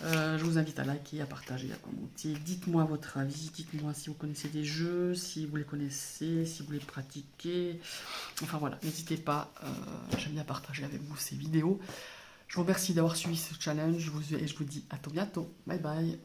Je vous invite à liker, à partager, à commenter. Dites-moi votre avis. Dites-moi si vous connaissez des jeux, si vous les connaissez, si vous les pratiquez. Enfin voilà, n'hésitez pas. J'aime bien partager avec vous ces vidéos. Je vous remercie d'avoir suivi ce challenge et je vous dis à tout bientôt. Bye bye.